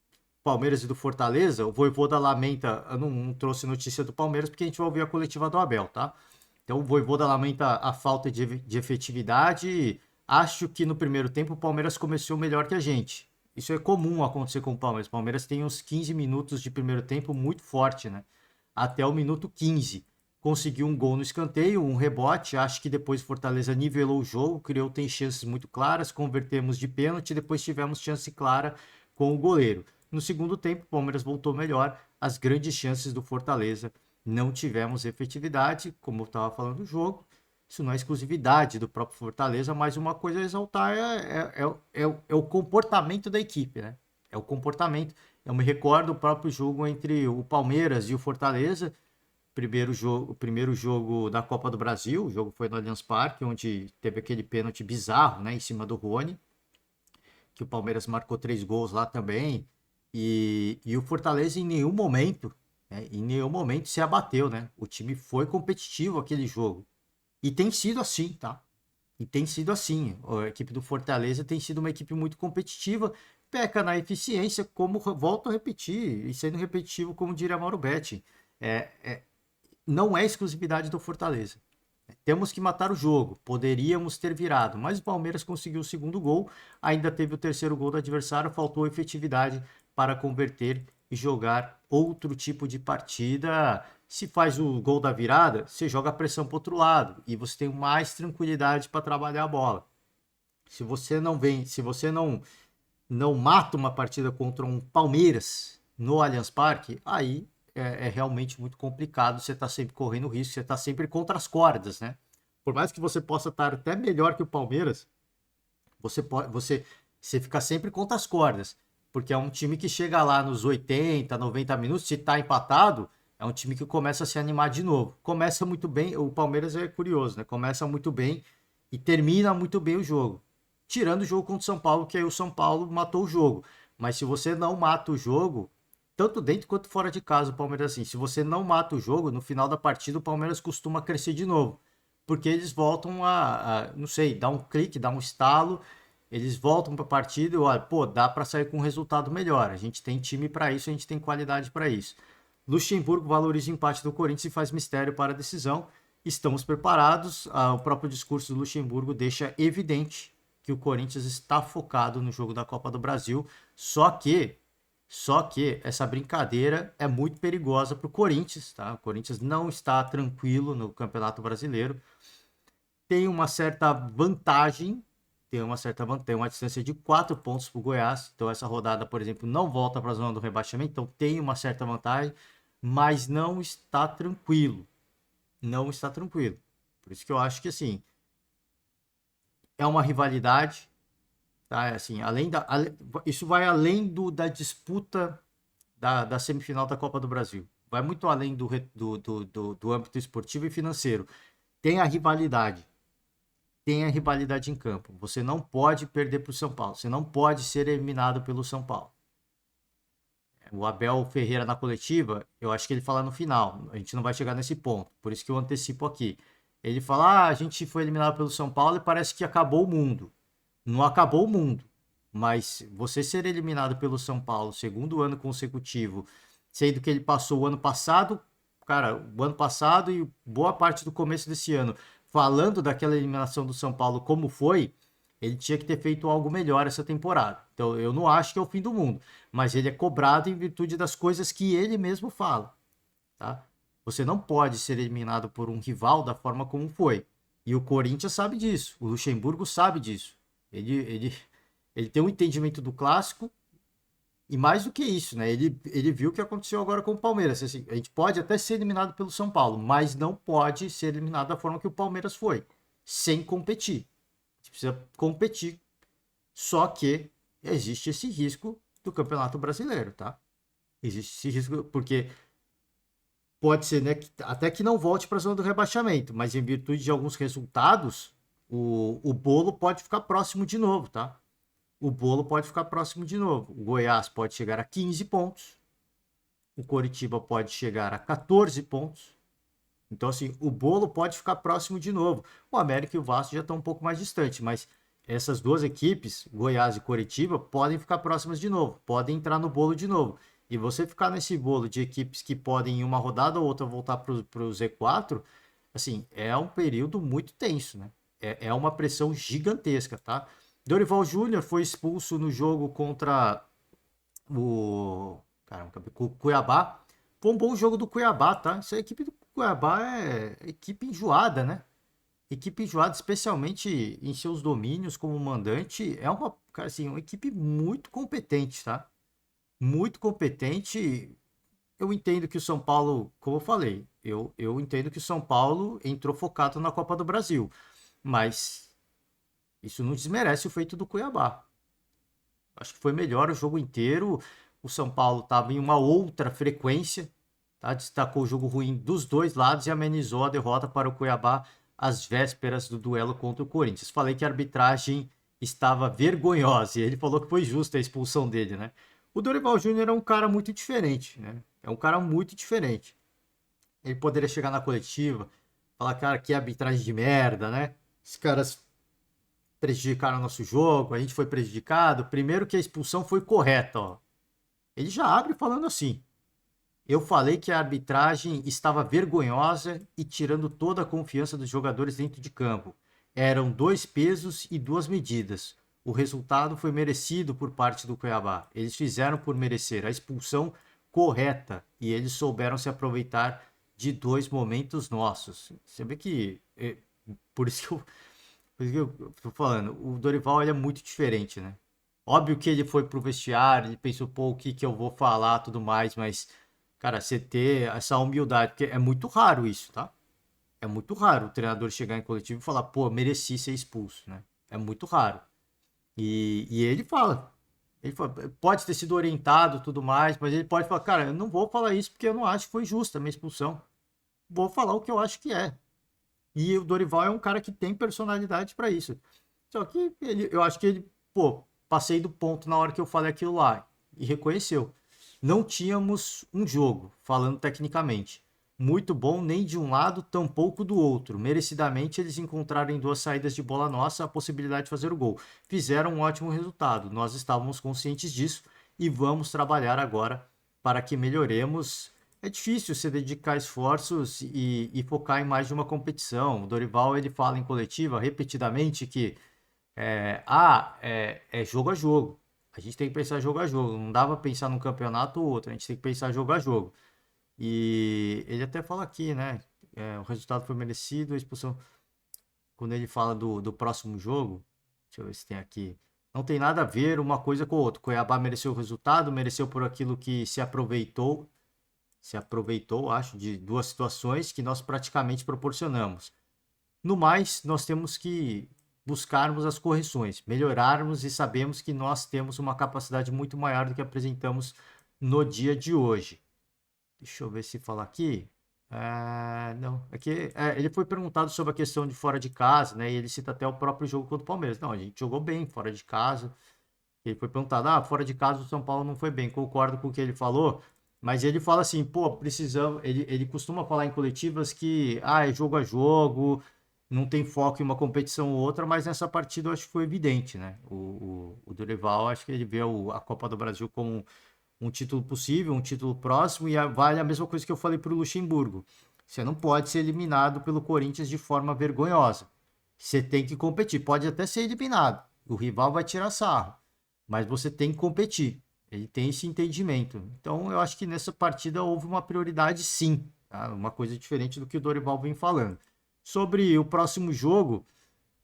Palmeiras e do Fortaleza. O Vojvoda lamenta, eu não trouxe notícia do Palmeiras porque a gente vai ouvir a coletiva do Abel, tá? Então o Vojvoda lamenta a falta de efetividade. Acho que no primeiro tempo o Palmeiras começou melhor que a gente. Isso é comum acontecer com o Palmeiras. O Palmeiras tem uns 15 minutos de primeiro tempo muito forte, né? Até o minuto 15 conseguiu um gol no escanteio, um rebote. Acho que depois o Fortaleza nivelou o jogo, tem chances muito claras, convertemos de pênalti, depois tivemos chance clara com o goleiro. No segundo tempo, o Palmeiras voltou melhor, as grandes chances do Fortaleza não tivemos efetividade, como eu estava falando do jogo. Isso não é exclusividade do próprio Fortaleza, mas uma coisa a exaltar é o comportamento da equipe, né? É o comportamento. Eu me recordo do próprio jogo entre o Palmeiras e o Fortaleza, o primeiro jogo da Copa do Brasil. O jogo foi no Allianz Parque, onde teve aquele pênalti bizarro, né, em cima do Rony, que o Palmeiras marcou 3 gols lá também. E o Fortaleza em nenhum momento se abateu, né? O time foi competitivo aquele jogo. E tem sido assim, tá? E tem sido assim. A equipe do Fortaleza tem sido uma equipe muito competitiva, peca na eficiência, como volto a repetir, e sendo repetitivo, como diria Mauro Betti. Não é exclusividade do Fortaleza. Temos que matar o jogo. Poderíamos ter virado, mas o Palmeiras conseguiu o segundo gol, ainda teve o terceiro gol do adversário, faltou efetividade para converter e jogar outro tipo de partida. Se faz o gol da virada, você joga a pressão para o outro lado e você tem mais tranquilidade para trabalhar a bola. Se você não mata uma partida contra um Palmeiras no Allianz Parque, aí é realmente muito complicado. Você está sempre correndo risco, você está sempre contra as cordas, né? Por mais que você possa estar até melhor que o Palmeiras, você fica sempre contra as cordas, porque é um time que chega lá nos 80, 90 minutos, se está empatado, é um time que começa a se animar de novo. Começa muito bem, o Palmeiras é curioso, né? Começa muito bem e termina muito bem o jogo. Tirando o jogo contra o São Paulo, que aí o São Paulo matou o jogo. Mas se você não mata o jogo, tanto dentro quanto fora de casa, o Palmeiras assim, se você não mata o jogo, no final da partida o Palmeiras costuma crescer de novo. Porque eles voltam não sei, dar um clique, dar um estalo, eles voltam para a partida e olha, pô, dá para sair com um resultado melhor. A gente tem time para isso, a gente tem qualidade para isso. Luxemburgo valoriza o empate do Corinthians e faz mistério para a decisão. Estamos preparados. O próprio discurso do Luxemburgo deixa evidente que o Corinthians está focado no jogo da Copa do Brasil. Só que Só que essa brincadeira é muito perigosa para o Corinthians, tá? O Corinthians não está tranquilo no Campeonato Brasileiro. Tem uma certa vantagem, tem uma distância de 4 pontos para o Goiás. Então essa rodada, por exemplo, não volta para a zona do rebaixamento, então tem uma certa vantagem, mas não está tranquilo. Não está tranquilo. Por isso que eu acho que assim, é uma rivalidade, tá? Assim, isso vai além da disputa da semifinal da Copa do Brasil. Vai muito além do âmbito esportivo e financeiro. Tem a rivalidade. Tem a rivalidade em campo. Você não pode perder para o São Paulo. Você não pode ser eliminado pelo São Paulo. O Abel Ferreira na coletiva, eu acho que ele fala no final. A gente não vai chegar nesse ponto. Por isso que eu antecipo aqui. Ele fala: a gente foi eliminado pelo São Paulo e parece que acabou o mundo. Não acabou o mundo. Mas você ser eliminado pelo São Paulo, segundo ano consecutivo, sendo que ele passou o ano passado, cara, o ano passado e boa parte do começo desse ano, falando daquela eliminação do São Paulo como foi, ele tinha que ter feito algo melhor essa temporada. Então eu não acho que é o fim do mundo, mas ele é cobrado em virtude das coisas que ele mesmo fala, tá? Você não pode ser eliminado por um rival da forma como foi. E o Corinthians sabe disso, o Luxemburgo sabe disso. Ele tem um entendimento do clássico e mais do que isso, né? Ele viu o que aconteceu agora com o Palmeiras. Assim, a gente pode até ser eliminado pelo São Paulo, mas não pode ser eliminado da forma que o Palmeiras foi, sem competir. A gente precisa competir. Só que existe esse risco do Campeonato Brasileiro, tá? Existe esse risco, porque pode ser, né, até que não volte para a zona do rebaixamento, mas em virtude de alguns resultados, o bolo pode ficar próximo de novo, tá? O bolo pode ficar próximo de novo. O Goiás pode chegar a 15 pontos, o Coritiba pode chegar a 14 pontos. Então, assim, o bolo pode ficar próximo de novo. O América e o Vasco já estão um pouco mais distantes, mas essas duas equipes, Goiás e Coritiba, podem ficar próximas de novo, podem entrar no bolo de novo. E você ficar nesse bolo de equipes que podem, em uma rodada ou outra, voltar para o Z4, assim, é um período muito tenso, né? É uma pressão gigantesca, tá? Dorival Júnior foi expulso no jogo contra o, caramba, o Cuiabá. Foi um bom jogo do Cuiabá, tá? Essa equipe do Cuiabá é equipe enjoada, né? Equipe enjoada, especialmente em seus domínios como mandante. É uma, cara, assim, uma equipe muito competente, tá? Muito competente. Eu entendo que o São Paulo, como eu falei, eu entendo que o São Paulo entrou focado na Copa do Brasil. Mas isso não desmerece o feito do Cuiabá. Acho que foi melhor o jogo inteiro. O São Paulo estava em uma outra frequência, tá? Destacou o jogo ruim dos dois lados e amenizou a derrota para o Cuiabá às vésperas do duelo contra o Corinthians. Falei que a arbitragem estava vergonhosa e ele falou que foi justa a expulsão dele, né? O Dorival Júnior é um cara muito diferente, né? É um cara muito diferente. Ele poderia chegar na coletiva, falar, cara, que arbitragem de merda, né? Os caras prejudicaram o nosso jogo, a gente foi prejudicado. Primeiro que a expulsão foi correta, ó. Ele já abre falando assim: eu falei que a arbitragem estava vergonhosa e tirando toda a confiança dos jogadores dentro de campo. Eram dois pesos e duas medidas. O resultado foi merecido por parte do Cuiabá. Eles fizeram por merecer a expulsão correta e eles souberam se aproveitar de dois momentos nossos. Você vê que por isso que eu, por isso que eu tô falando, o Dorival ele é muito diferente, né? Óbvio que ele foi pro vestiário, ele pensou, pô, o que que eu vou falar, tudo mais, mas, cara, você ter essa humildade, porque é muito raro isso, tá? É muito raro o treinador chegar em coletivo e falar, pô, mereci ser expulso, né? É muito raro. E ele fala, pode ter sido orientado, tudo mais, mas ele pode falar, cara, eu não vou falar isso porque eu não acho que foi justa a minha expulsão. Vou falar o que eu acho que é. E o Dorival é um cara que tem personalidade para isso. Só que eu acho que ele, pô, passei do ponto na hora que eu falei aquilo lá e reconheceu. Não tínhamos um jogo, falando tecnicamente, muito bom nem de um lado, tampouco do outro. Merecidamente eles encontraram em duas saídas de bola nossa a possibilidade de fazer o gol. Fizeram um ótimo resultado. Nós estávamos conscientes disso e vamos trabalhar agora para que melhoremos. É difícil se dedicar esforços e focar em mais de uma competição. O Dorival ele fala em coletiva repetidamente que é jogo a jogo. A gente tem que pensar jogo a jogo. Não dá pra pensar num campeonato ou outro. A gente tem que pensar jogo a jogo. E ele até fala aqui, né? O resultado foi merecido, a expulsão. Quando ele fala do próximo jogo, deixa eu ver se tem aqui. Não tem nada a ver uma coisa com a outra. Cuiabá mereceu o resultado, mereceu por aquilo que se aproveitou, acho, de duas situações que nós praticamente proporcionamos. No mais, nós temos que buscarmos as correções, melhorarmos e sabemos que nós temos uma capacidade muito maior do que apresentamos no dia de hoje. Deixa eu ver se fala aqui. Não, aqui ele foi perguntado sobre a questão de fora de casa, né? E ele cita até o próprio jogo contra o Palmeiras. Não, a gente jogou bem fora de casa. Ele foi perguntado, fora de casa o São Paulo não foi bem. Concordo com o que ele falou, mas ele fala assim, pô, precisamos. Ele costuma falar em coletivas que, é jogo a jogo, não tem foco em uma competição ou outra, mas nessa partida eu acho que foi evidente, né? O Dorival, acho que ele vê a Copa do Brasil como um título possível, um título próximo, e vale a mesma coisa que eu falei para o Luxemburgo. Você não pode ser eliminado pelo Corinthians de forma vergonhosa. Você tem que competir. Pode até ser eliminado. O rival vai tirar sarro. Mas você tem que competir. Ele tem esse entendimento. Então, eu acho que nessa partida houve uma prioridade, sim. Tá? Uma coisa diferente do que o Dorival vem falando. Sobre o próximo jogo,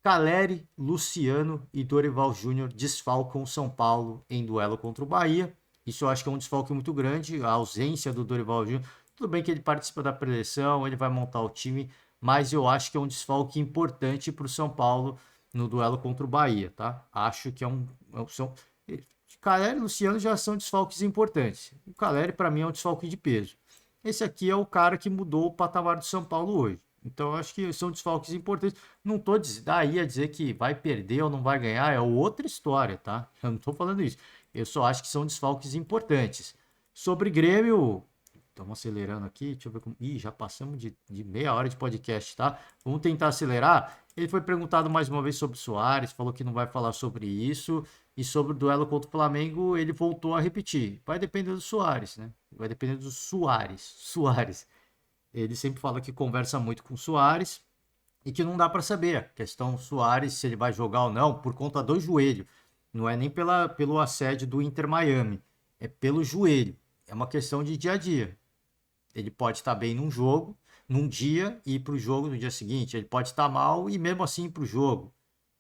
Caleri, Luciano e Dorival Júnior desfalcam o São Paulo em duelo contra o Bahia. Isso eu acho que é um desfalque muito grande, a ausência do Dorival Júnior. Tudo bem que ele participa da preleção, ele vai montar o time, mas eu acho que é um desfalque importante para o São Paulo no duelo contra o Bahia, tá? Acho que são, Caleri e Luciano já são desfalques importantes. O Caleri, para mim, é um desfalque de peso. Esse aqui é o cara que mudou o patamar do São Paulo hoje. Então, eu acho que são desfalques importantes. Não estou daí a dizer que vai perder ou não vai ganhar, é outra história, tá? Eu não estou falando isso. Eu só acho que são desfalques importantes. Sobre Grêmio, estamos acelerando aqui, deixa eu ver como. Ih, já passamos de meia hora de podcast, tá? Vamos tentar acelerar. Ele foi perguntado mais uma vez sobre o Soares, falou que não vai falar sobre isso. E sobre o duelo contra o Flamengo, ele voltou a repetir. Vai depender do Soares, né? Vai depender do Soares. Soares. Ele sempre fala que conversa muito com o Soares e que não dá para saber. A questão Soares, se ele vai jogar ou não, por conta do joelho. Não é nem pelo assédio do Inter Miami. É pelo joelho. É uma questão de dia a dia. Ele pode estar bem num jogo, num dia, e ir para o jogo no dia seguinte. Ele pode estar mal e mesmo assim ir para o jogo.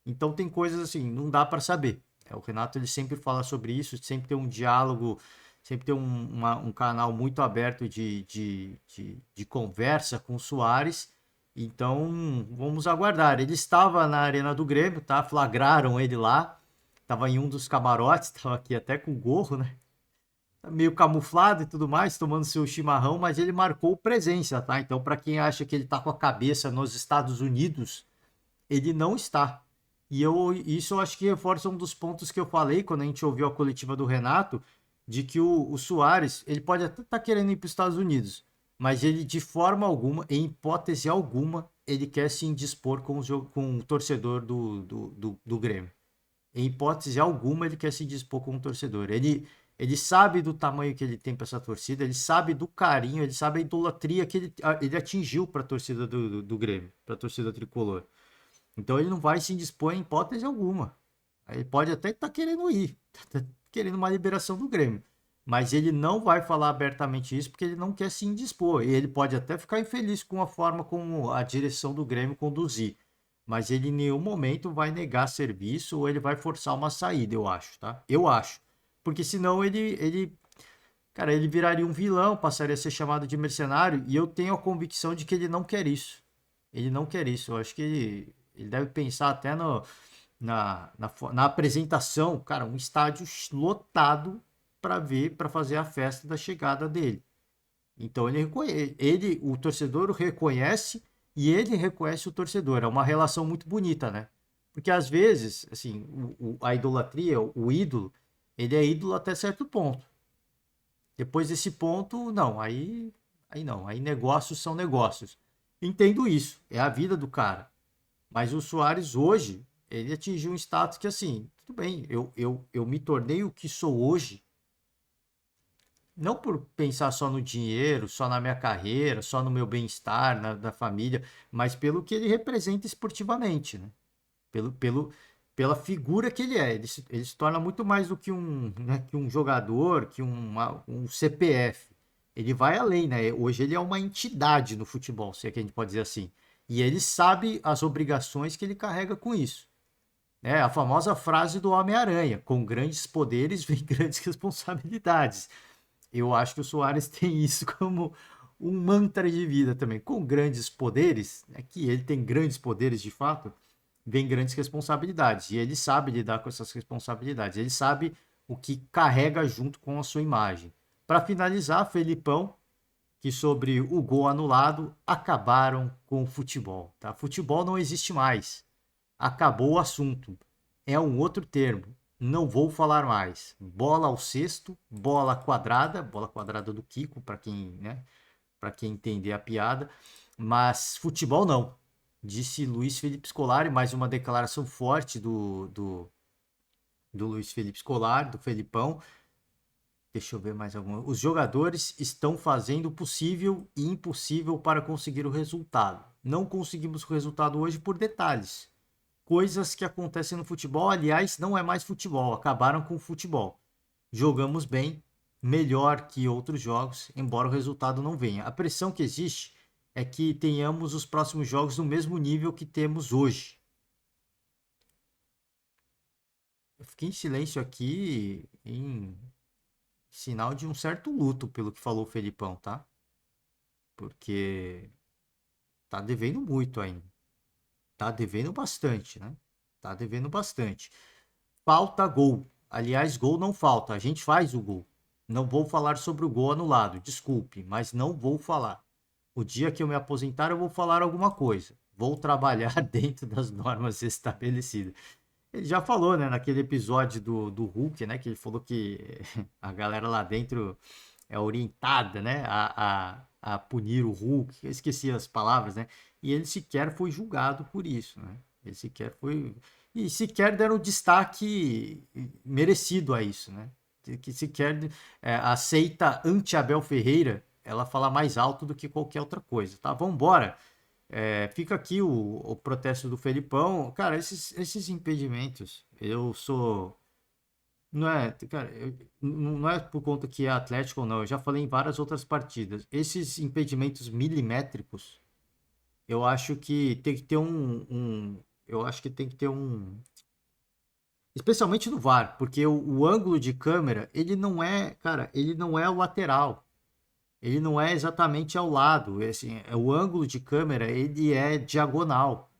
Então tem coisas assim, não dá para saber. O Renato ele sempre fala sobre isso, sempre tem um diálogo, sempre tem um canal muito aberto de conversa com o Soares. Então vamos aguardar. Ele estava na Arena do Grêmio, tá? Flagraram ele lá. Estava em um dos camarotes, estava aqui até com o gorro, né? Meio camuflado e tudo mais, tomando seu chimarrão, mas ele marcou presença, tá? Então, para quem acha que ele tá com a cabeça nos Estados Unidos, ele não está. Isso eu acho que reforça um dos pontos que eu falei quando a gente ouviu a coletiva do Renato, de que o Soares, ele pode até estar querendo ir para os Estados Unidos, mas ele de forma alguma, em hipótese alguma, ele quer se indispor com o torcedor do Grêmio. Em hipótese alguma, ele quer se dispor com o torcedor. Ele sabe do tamanho que ele tem para essa torcida, ele sabe do carinho, ele sabe a idolatria que ele atingiu para a torcida do Grêmio, para a torcida tricolor. Então ele não vai se indispor em hipótese alguma. Ele pode até estar querendo ir, tá querendo uma liberação do Grêmio. Mas ele não vai falar abertamente isso porque ele não quer se indispor. E ele pode até ficar infeliz com a forma como a direção do Grêmio conduzir. Mas ele em nenhum momento vai negar serviço ou ele vai forçar uma saída, eu acho, tá? Eu acho. Porque senão cara, ele viraria um vilão, passaria a ser chamado de mercenário. E eu tenho a convicção de que ele não quer isso. Ele não quer isso. Eu acho que ele deve pensar até na apresentação, cara, um estádio lotado para fazer a festa da chegada dele. Então o torcedor o reconhece e ele reconhece o torcedor. É uma relação muito bonita, né? Porque às vezes, assim, a idolatria, o ídolo, ele é ídolo até certo ponto. Depois desse ponto, não, aí não, aí negócios são negócios. Entendo isso, é a vida do cara. Mas o Soares hoje, ele atingiu um status que assim, tudo bem, eu me tornei o que sou hoje, não por pensar só no dinheiro, só na minha carreira, só no meu bem-estar, da família, mas pelo que ele representa esportivamente, né? Pelo, pela figura que ele é. Ele se torna muito mais do que que um jogador, que um CPF. Ele vai além, né? Hoje ele é uma entidade no futebol, se é que a gente pode dizer assim. E ele sabe as obrigações que ele carrega com isso. É a famosa frase do Homem-Aranha: com grandes poderes vem grandes responsabilidades. Eu acho que o Soares tem isso como um mantra de vida também. Com grandes poderes, é que ele tem grandes poderes de fato, vem grandes responsabilidades. E ele sabe lidar com essas responsabilidades. Ele sabe o que carrega junto com a sua imagem. Para finalizar, Felipão, que sobre o gol anulado acabaram com o futebol. Tá? Futebol não existe mais. Acabou o assunto. É um outro termo. Não vou falar mais. Bola ao cesto, bola quadrada do Kiko, para quem, né, para quem entender a piada. Mas futebol não. Disse Luiz Felipe Scolari, mais uma declaração forte do Luiz Felipe Scolari, do Felipão. Deixa eu ver mais alguma. Os jogadores estão fazendo o possível e impossível para conseguir o resultado. Não conseguimos o resultado hoje por detalhes. Coisas que acontecem no futebol, aliás, não é mais futebol, acabaram com o futebol. Jogamos bem, melhor que outros jogos, embora o resultado não venha. A pressão que existe é que tenhamos os próximos jogos no mesmo nível que temos hoje. Eu fiquei em silêncio aqui em sinal de um certo luto pelo que falou o Felipão, tá? Porque tá devendo muito ainda. Tá devendo bastante, né? Tá devendo bastante. Falta gol. Aliás, gol não falta. A gente faz o gol. Não vou falar sobre o gol anulado. Desculpe, mas não vou falar. O dia que eu me aposentar, eu vou falar alguma coisa. Vou trabalhar dentro das normas estabelecidas. Ele já falou, né, naquele episódio do Hulk, né, que ele falou que a galera lá dentro é orientada, né, a punir o Hulk. Eu esqueci as palavras, né? E ele sequer foi julgado por isso, né? Ele sequer foi. E sequer deram destaque merecido a isso, né? Que sequer aceita anti-Abel Ferreira, ela fala mais alto do que qualquer outra coisa, tá? Vamos embora. Fica aqui o protesto do Felipão. Cara, esses impedimentos, eu sou. Não é, cara, não é por conta que é Atlético ou não. Eu já falei em várias outras partidas. Esses impedimentos milimétricos, eu acho que tem que ter eu acho que tem que ter especialmente no VAR, porque o ângulo de câmera, ele não é, cara, ele não é o lateral. Ele não é exatamente ao lado. Assim, o ângulo de câmera, ele é diagonal.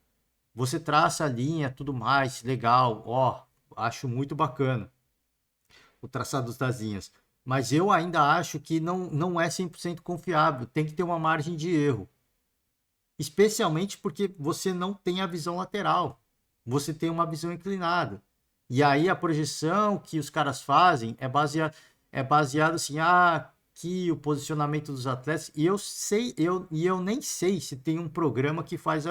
Você traça a linha, tudo mais, legal, ó, acho muito bacana o traçado das linhas. Mas eu ainda acho que não é 100% confiável. Tem que ter uma margem de erro. Especialmente porque você não tem a visão lateral. Você tem uma visão inclinada. E aí a projeção que os caras fazem é baseado assim, que o posicionamento dos atletas. E eu sei, eu nem sei se tem um programa que faz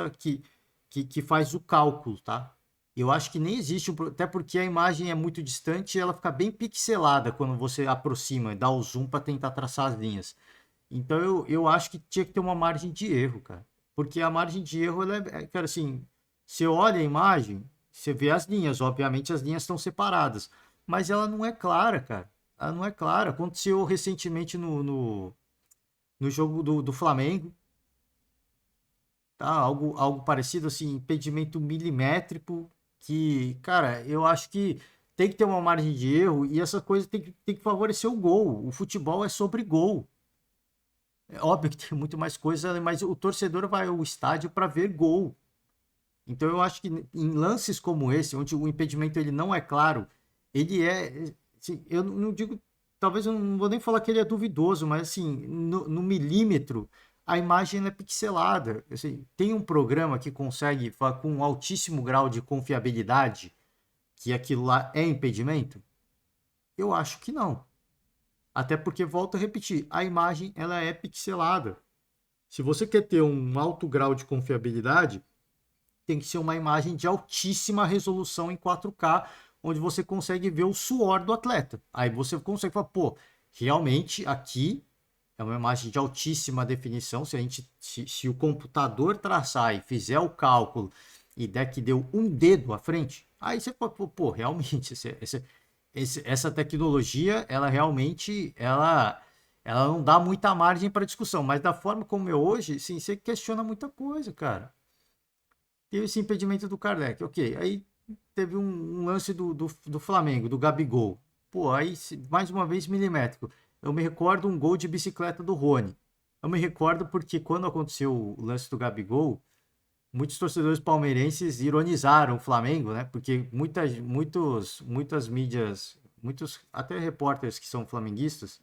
que faz o cálculo, tá? Eu acho que nem existe, até porque a imagem é muito distante e ela fica bem pixelada quando você aproxima, dá o zoom para tentar traçar as linhas. Então eu acho que tinha que ter uma margem de erro, cara. Porque a margem de erro, ela cara, assim, você olha a imagem, você vê as linhas, obviamente as linhas estão separadas, mas ela não é clara, cara. Ela não é clara. Aconteceu recentemente no jogo do Flamengo, tá? Algo parecido, assim, impedimento milimétrico, que, cara, eu acho que tem que ter uma margem de erro e essa coisa tem que favorecer o gol. O futebol é sobre gol. É óbvio que tem muito mais coisa, mas o torcedor vai ao estádio para ver gol. Então eu acho que em lances como esse, onde o impedimento ele não é claro, ele é, assim, eu não digo, talvez eu não vou nem falar que ele é duvidoso, mas assim, no milímetro, a imagem ela é pixelada. Assim, tem um programa que consegue com um altíssimo grau de confiabilidade que aquilo lá é impedimento? Eu acho que não. Até porque, volto a repetir, a imagem ela é pixelada. Se você quer ter um alto grau de confiabilidade, tem que ser uma imagem de altíssima resolução em 4K, onde você consegue ver o suor do atleta. Aí você consegue falar, pô, realmente aqui é uma imagem de altíssima definição. Se o computador traçar e fizer o cálculo e deck deu um dedo à frente, aí você pode, pô, realmente, essa tecnologia, ela realmente, ela não dá muita margem para discussão, mas da forma como é hoje, sim, você questiona muita coisa, cara. Teve esse impedimento do Kardec, ok. Aí teve um lance do Flamengo, do Gabigol. Pô, aí mais uma vez milimétrico. Eu me recordo um gol de bicicleta do Rony. Eu me recordo porque quando aconteceu o lance do Gabigol, muitos torcedores palmeirenses ironizaram o Flamengo, né? Porque muitas mídias, muitos até repórteres que são flamenguistas,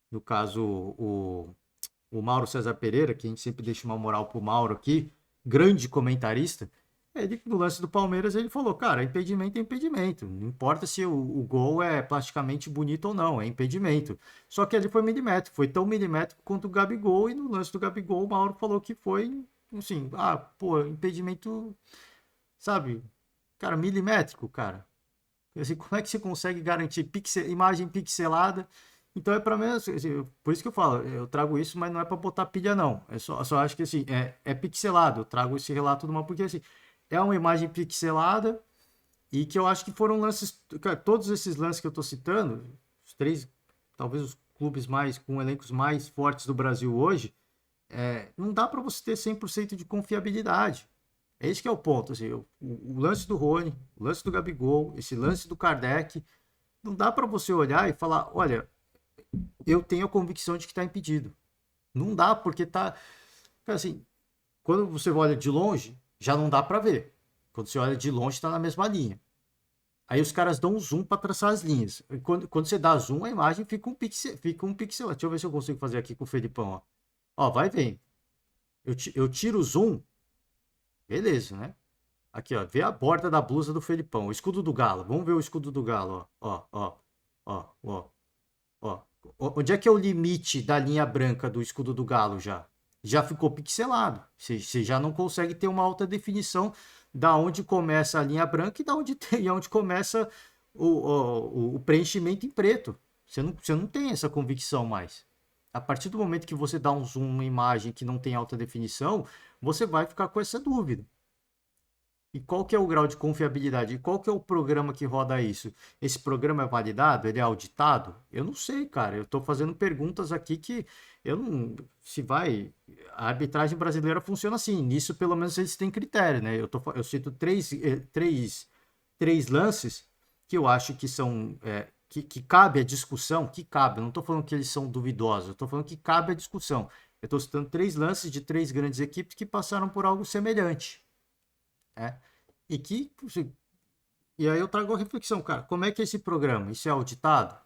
no caso o Mauro César Pereira, que a gente sempre deixa uma moral pro Mauro aqui, grande comentarista, ele, no lance do Palmeiras, ele falou, cara, impedimento é impedimento. Não importa se o gol é plasticamente bonito ou não, é impedimento. Só que ele foi milimétrico, foi tão milimétrico quanto o Gabigol, e no lance do Gabigol, o Mauro falou que foi, assim, pô, impedimento, sabe, cara, milimétrico, cara. Assim, como é que você consegue garantir imagem pixelada? Então é para mim, assim, por isso que eu falo, eu trago isso, mas não é para botar pilha, não. Só acho que assim, é pixelado. Eu trago esse relato do mal, porque assim, é uma imagem pixelada e que eu acho que foram lances. Cara, todos esses lances que eu tô citando, os três, talvez os clubes mais, com elencos mais fortes do Brasil hoje, não dá para você ter 100% de confiabilidade. É esse que é o ponto. Assim, o lance do Rony, o lance do Gabigol, esse lance do Kardec, não dá para você olhar e falar, olha, eu tenho a convicção de que está impedido. Não dá, porque tá. Assim, quando você olha de longe, já não dá para ver. Quando você olha de longe, está na mesma linha. Aí os caras dão um zoom para traçar as linhas. E quando você dá zoom, a imagem fica um pixel. Fica um pixel. Deixa eu ver se eu consigo fazer aqui com o Felipão. Ó, vai vendo. Eu tiro o zoom, beleza, né? Aqui, ó. Vê a borda da blusa do Felipão. O escudo do Galo. Vamos ver o escudo do Galo, ó. Ó, ó, ó, ó. Onde é que é o limite da linha branca do escudo do Galo já? Já ficou pixelado. Você já não consegue ter uma alta definição da onde começa a linha branca e da onde tem, e onde começa o preenchimento em preto. Você não tem essa convicção mais. A partir do momento que você dá um zoom numa imagem que não tem alta definição, você vai ficar com essa dúvida. E qual que é o grau de confiabilidade? E qual que é o programa que roda isso? Esse programa é validado? Ele é auditado? Eu não sei, cara. Eu estou fazendo perguntas aqui que eu não. Se vai. A arbitragem brasileira funciona assim. Nisso, pelo menos, eles têm critério, né? Eu cito três lances que eu acho que são. Que cabe a discussão, que cabe. Eu não estou falando que eles são duvidosos, eu estou falando que cabe a discussão. Eu estou citando três lances de três grandes equipes que passaram por algo semelhante. Né? E que, assim, e aí eu trago a reflexão, cara, como é que é esse programa? Isso é auditado?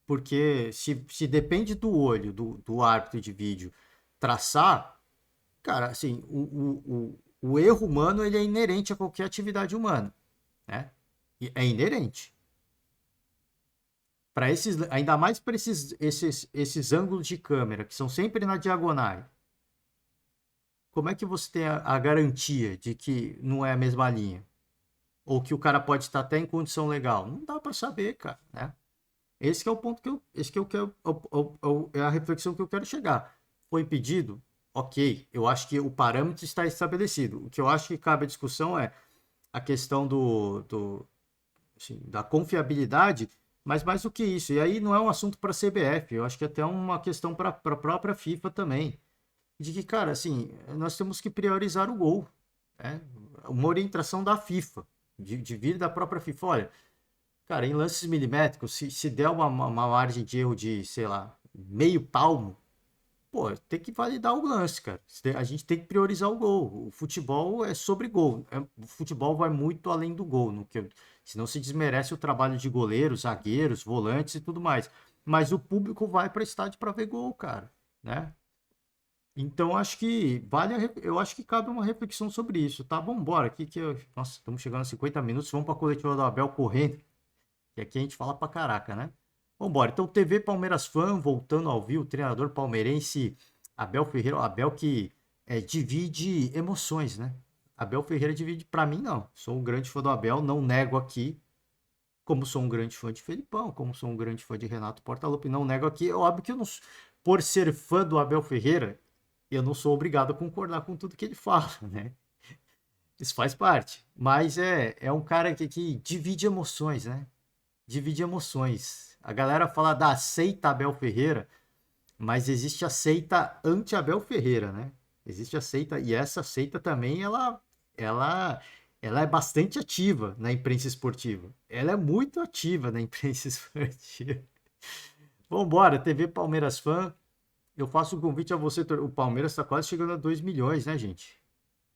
Porque se depende do olho do árbitro de vídeo traçar, cara, assim, o erro humano ele é inerente a qualquer atividade humana, né? E é inerente. Para esses, ainda mais para esses ângulos de câmera, que são sempre na diagonal, como é que você tem a garantia de que não é a mesma linha? Ou que o cara pode estar até em condição legal? Não dá para saber, cara, né? Esse que é o ponto esse que eu quero, é a reflexão que eu quero chegar. Foi impedido? Ok, eu acho que o parâmetro está estabelecido. O que eu acho que cabe à discussão é a questão assim, da confiabilidade, mas mais do que isso. E aí não é um assunto para a CBF, eu acho que é até uma questão para a própria FIFA também. De que, cara, assim, nós temos que priorizar o gol. Né? Uma orientação da FIFA, de vir da própria FIFA. Olha, cara, em lances milimétricos, se der uma margem de erro de, sei lá, meio palmo, pô, tem que validar o lance, cara. A gente tem que priorizar o gol. O futebol é sobre gol. O futebol vai muito além do gol, senão se desmerece o trabalho de goleiros, zagueiros, volantes e tudo mais. Mas o público vai para estádio para ver gol, cara, né? Então acho que eu acho que cabe uma reflexão sobre isso, tá? Vamos embora aqui nossa, estamos chegando a 50 minutos, vamos para a coletiva do Abel correndo. E aqui a gente fala pra caraca, né? Vambora. Então, TV Palmeiras Fã, voltando ao vivo, treinador palmeirense Abel Ferreira. O Abel que divide emoções, né? Abel Ferreira divide, pra mim, não. Sou um grande fã do Abel, não nego aqui. Como sou um grande fã de Felipão, como sou um grande fã de Renato Portaluppi, não nego aqui. É óbvio que eu não, por ser fã do Abel Ferreira, eu não sou obrigado a concordar com tudo que ele fala, né? Isso faz parte. Mas é um cara que divide emoções, né? Divide emoções. A galera fala da seita Abel Ferreira, mas existe a seita anti-Abel Ferreira, né? Existe a seita, e essa seita também, ela, ela é bastante ativa na imprensa esportiva. Ela é muito ativa na imprensa esportiva. Vambora, TV Palmeiras Fã. Eu faço um convite a você. O Palmeiras está quase chegando a 2 milhões, né, gente?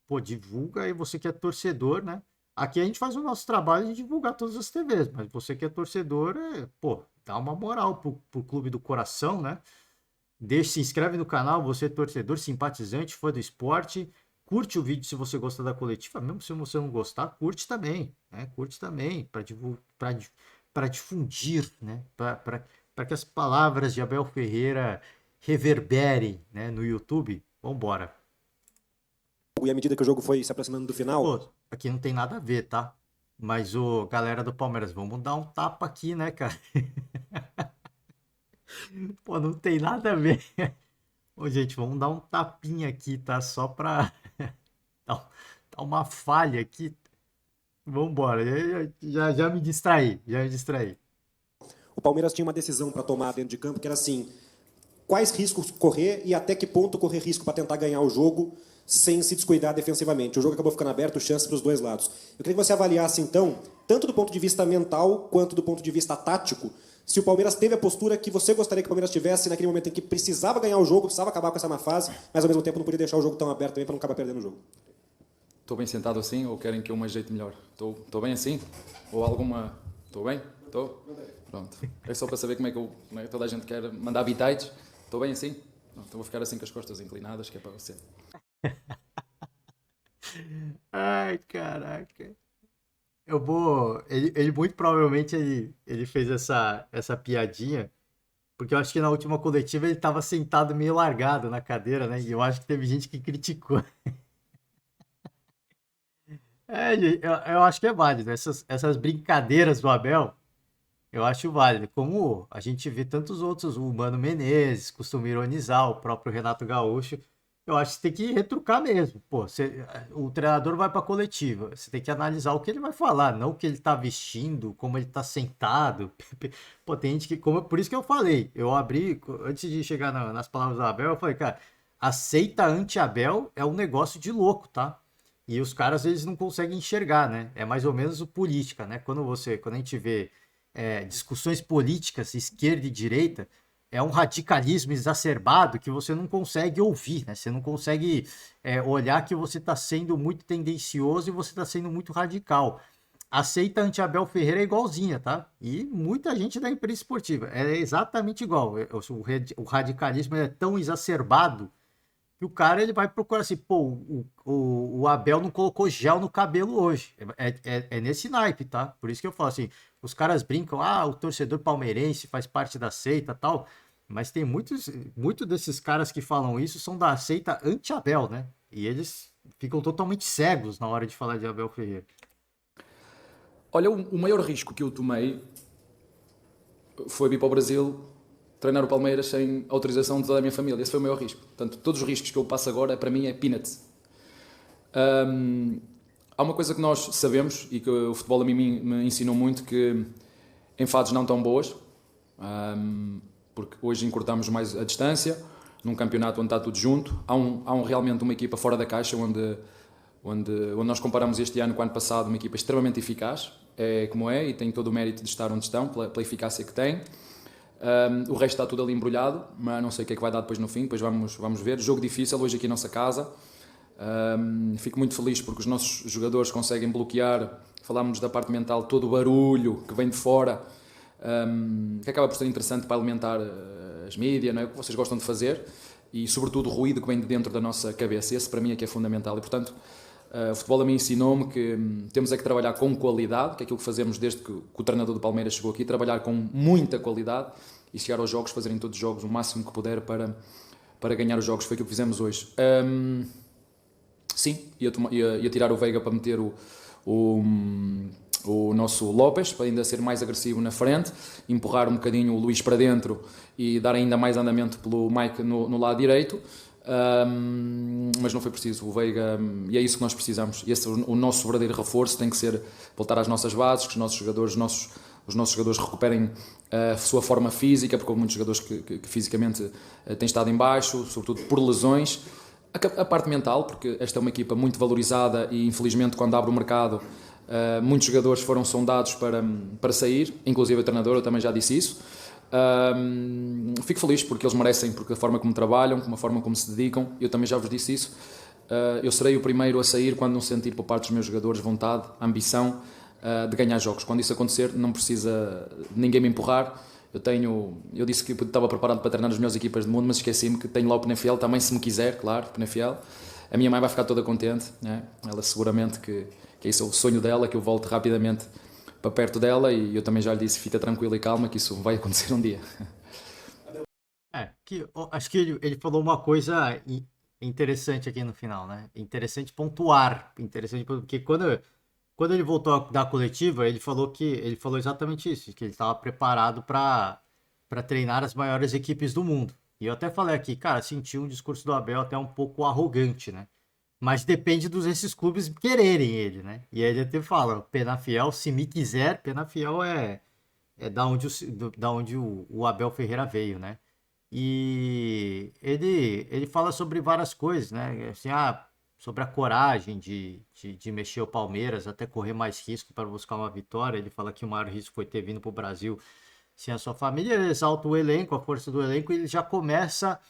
Pô, divulga aí, você que é torcedor, né? Aqui a gente faz o nosso trabalho de divulgar todas as TVs, mas você que é torcedor, pô, dá uma moral pro Clube do Coração, né? Deixa, se inscreve no canal, você é torcedor, simpatizante, fã do esporte. Curte o vídeo se você gostar da coletiva, mesmo se você não gostar, curte também, né? Curte também, para difundir, né? Para que as palavras de Abel Ferreira reverberem, né, no YouTube. Vambora. E à medida que o jogo foi se aproximando do final, Pô, aqui não tem nada a ver, tá? Mas o galera do Palmeiras, vamos dar um tapa aqui, né, cara? Pô, não tem nada a ver. Ô, gente, vamos dar um tapinha aqui, tá? Só pra dar uma falha aqui. Vambora. Já me distraí, já me distraí. o Palmeiras tinha uma decisão para tomar dentro de campo, que era assim, quais riscos correr e até que ponto correr risco para tentar ganhar o jogo sem se descuidar defensivamente. O jogo acabou ficando aberto, chance para os dois lados. Eu queria que você avaliasse, então, tanto do ponto de vista mental quanto do ponto de vista tático, se o Palmeiras teve a postura que você gostaria que o Palmeiras tivesse naquele momento em que precisava ganhar o jogo, precisava acabar com essa má fase, mas ao mesmo tempo não podia deixar o jogo tão aberto também para não acabar perdendo o jogo. Estou bem sentado assim ou querem que eu me ajeite melhor? Estou bem assim? Ou alguma... Estou bem? Estou? Pronto. É só para saber como é que toda a gente quer mandar bitites. Estou bem assim? Então vou ficar assim com as costas inclinadas, que é para você. Ai, caraca. Eu vou. Ele muito provavelmente ele fez essa piadinha, porque eu acho que na última coletiva ele tava sentado meio largado na cadeira, né? E eu acho que teve gente que criticou. Eu acho que é válido. Essas brincadeiras do Abel, eu acho válido. Como a gente vê tantos outros, o Mano Menezes costuma ironizar, o próprio Renato Gaúcho. Eu acho que você tem que retrucar mesmo. Pô, o treinador vai pra coletiva. Você tem que analisar o que ele vai falar, não o que ele tá vestindo, como ele tá sentado. Pô, tem gente que. Por isso que eu falei. Eu abri, antes de chegar nas palavras do Abel, eu falei, cara, a seita anti-Abel é um negócio de louco, tá? E os caras, eles não conseguem enxergar, né? É mais ou menos o política, né? Quando a gente vê discussões políticas, esquerda e direita, é um radicalismo exacerbado que você não consegue ouvir, né? Você não consegue olhar que você está sendo muito tendencioso e você está sendo muito radical. A seita anti-Abel Ferreira é igualzinha, tá? E muita gente da imprensa esportiva é exatamente igual. O radicalismo é tão exacerbado que o cara ele vai procurar assim, pô, o Abel não colocou gel no cabelo hoje. É nesse naipe, tá? Por isso que eu falo assim, os caras brincam, o torcedor palmeirense faz parte da seita tal, mas tem muitos desses caras que falam isso são da seita anti-Abel, né? E eles ficam totalmente cegos na hora de falar de Abel Ferreira. Olha, o maior risco que eu tomei foi vir para o Brasil treinar o Palmeiras sem autorização de toda a minha família. Esse foi o maior risco. Portanto, todos os riscos que eu passo agora, para mim, é peanuts. Há uma coisa que nós sabemos e que o futebol a mim me ensinou muito, que em fases não tão boas, porque hoje encurtamos mais a distância, num campeonato onde está tudo junto, há realmente uma equipa fora da caixa onde nós comparamos este ano com o ano passado, uma equipa extremamente eficaz, como é, e tem todo o mérito de estar onde estão, pela eficácia que tem. O resto está tudo ali embrulhado, mas não sei o que é que vai dar depois no fim, depois vamos ver. Jogo difícil hoje aqui em nossa casa. Fico muito feliz porque os nossos jogadores conseguem bloquear, falámos da parte mental, todo o barulho que vem de fora, que acaba por ser interessante para alimentar as mídias, não é? O que vocês gostam de fazer, e sobretudo o ruído que vem de dentro da nossa cabeça. Esse para mim é que é fundamental, e portanto o futebol a mim ensinou-me que temos que trabalhar com qualidade, que é aquilo que fazemos desde que o treinador do Palmeiras chegou aqui, trabalhar com muita qualidade e chegar aos jogos, fazerem todos os jogos o máximo que puder para ganhar os jogos. Foi aquilo que fizemos hoje. Sim, ia tirar o Veiga para meter o nosso Lopes, para ainda ser mais agressivo na frente, empurrar um bocadinho o Luís para dentro e dar ainda mais andamento pelo Mike no lado direito. mas não foi preciso. O Veiga, e é isso que nós precisamos. Esse, o nosso verdadeiro reforço tem que ser voltar às nossas bases, que os nossos jogadores, os nossos jogadores recuperem a sua forma física, porque houve muitos jogadores que fisicamente têm estado em baixo, sobretudo por lesões. A parte mental, porque esta é uma equipa muito valorizada e infelizmente quando abre o mercado muitos jogadores foram sondados para sair, inclusive o treinador, eu também já disse isso. Fico feliz porque eles merecem, porque a forma como trabalham, a forma como se dedicam, eu também já vos disse isso. Eu serei o primeiro a sair quando não sentir por parte dos meus jogadores vontade, ambição de ganhar jogos. Quando isso acontecer, não precisa de ninguém me empurrar. Eu disse que estava preparado para treinar as melhores equipas do mundo, mas esqueci-me que tenho lá o Penafiel também, se me quiser, claro, Penafiel. A minha mãe vai ficar toda contente, né? Ela seguramente que esse é o sonho dela, que eu volte rapidamente para perto dela, e eu também já lhe disse, fica tranquila e calma, que isso vai acontecer um dia. Acho que ele falou uma coisa interessante aqui no final, né? Interessante pontuar, interessante porque quando ele voltou da coletiva, ele falou exatamente isso, que ele estava preparado para treinar as maiores equipes do mundo. E eu até falei aqui, cara, senti um discurso do Abel até um pouco arrogante, né? Mas depende esses clubes quererem ele, né? E aí ele até fala, Penafiel, se me quiser, Penafiel é da onde o Abel Ferreira veio, né? E ele fala sobre várias coisas, né? Assim, sobre a coragem de mexer o Palmeiras, até correr mais risco para buscar uma vitória. Ele fala que o maior risco foi ter vindo para o Brasil sem a sua família. Ele exalta o elenco, a força do elenco, e ele já começa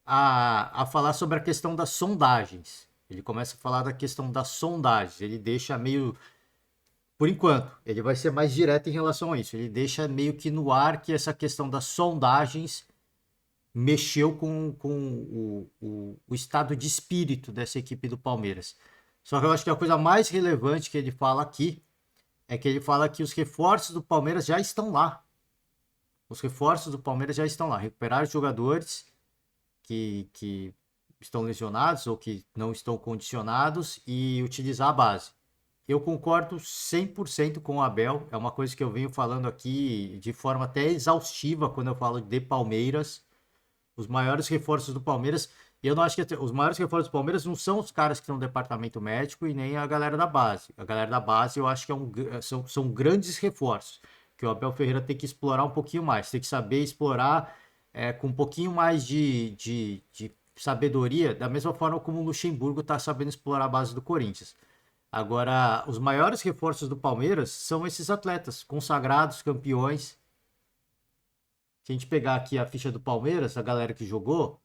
a falar sobre a questão das sondagens. Ele começa a falar da questão das sondagens. Ele deixa meio. Por enquanto, ele vai ser mais direto em relação a isso. Ele deixa meio que no ar que essa questão das sondagens mexeu com o estado de espírito dessa equipe do Palmeiras. Só que eu acho que a coisa mais relevante que ele fala aqui é que ele fala que os reforços do Palmeiras já estão lá. Os reforços do Palmeiras já estão lá. Recuperar os jogadores que estão lesionados ou que não estão condicionados e utilizar a base. Eu concordo 100% com o Abel. É uma coisa que eu venho falando aqui de forma até exaustiva quando eu falo de Palmeiras. Os maiores reforços do Palmeiras, e eu não acho que os maiores reforços do Palmeiras não são os caras que estão no departamento médico e nem a galera da base. A galera da base eu acho que são grandes reforços, que o Abel Ferreira tem que explorar um pouquinho mais, tem que saber explorar com um pouquinho mais de sabedoria, da mesma forma como o Luxemburgo está sabendo explorar a base do Corinthians. Agora, os maiores reforços do Palmeiras são esses atletas consagrados, campeões. Se a gente pegar aqui a ficha do Palmeiras, a galera que jogou,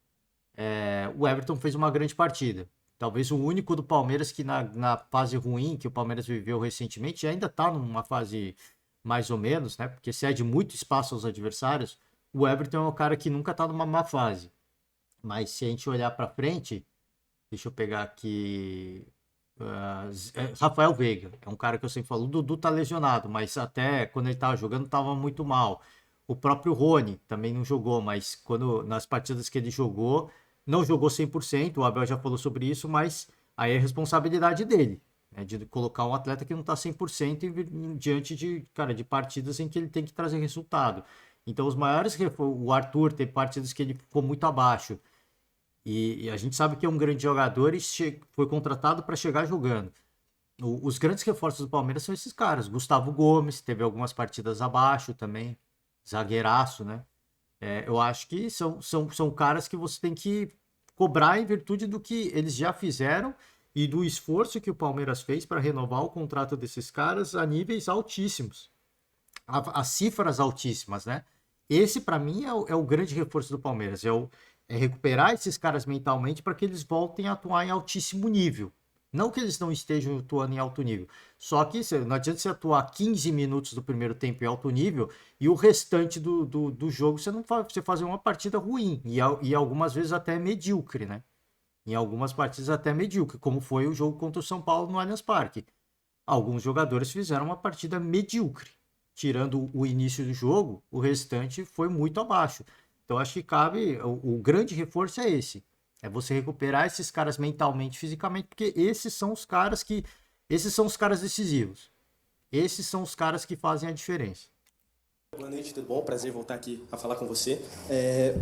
o Everton fez uma grande partida. Talvez o único do Palmeiras que na fase ruim que o Palmeiras viveu recentemente ainda está numa fase mais ou menos, né? Porque cede muito espaço aos adversários. O Everton é um cara que nunca está numa má fase. Mas se a gente olhar para frente, deixa eu pegar aqui. Rafael Veiga, é um cara que eu sempre falo. O Dudu tá lesionado, mas até quando ele tava jogando, tava muito mal. O próprio Rony também não jogou, mas nas partidas que ele jogou, não jogou 100%. O Abel já falou sobre isso, mas aí é responsabilidade dele, né, de colocar um atleta que não tá 100% diante de partidas em que ele tem que trazer resultado. Então, os maiores, o Arthur teve partidas que ele ficou muito abaixo. E a gente sabe que é um grande jogador e foi contratado para chegar jogando. Os grandes reforços do Palmeiras são esses caras. Gustavo Gomes teve algumas partidas abaixo também. Zagueiraço, né? Eu acho que são caras que você tem que cobrar em virtude do que eles já fizeram e do esforço que o Palmeiras fez para renovar o contrato desses caras a níveis altíssimos. A cifras altíssimas, né? Esse, para mim, é o grande reforço do Palmeiras. É recuperar esses caras mentalmente para que eles voltem a atuar em altíssimo nível. Não que eles não estejam atuando em alto nível. Só que não adianta você atuar 15 minutos do primeiro tempo em alto nível e o restante do jogo você fazer uma partida ruim. E algumas vezes até medíocre, né? Em algumas partidas até medíocre, como foi o jogo contra o São Paulo no Allianz Parque. Alguns jogadores fizeram uma partida medíocre. Tirando o início do jogo, o restante foi muito abaixo. Então acho que cabe, o grande reforço é esse. É você recuperar esses caras mentalmente, fisicamente, porque esses são os caras decisivos. Esses são os caras que fazem a diferença. Boa noite, tudo bom? Prazer voltar aqui a falar com você.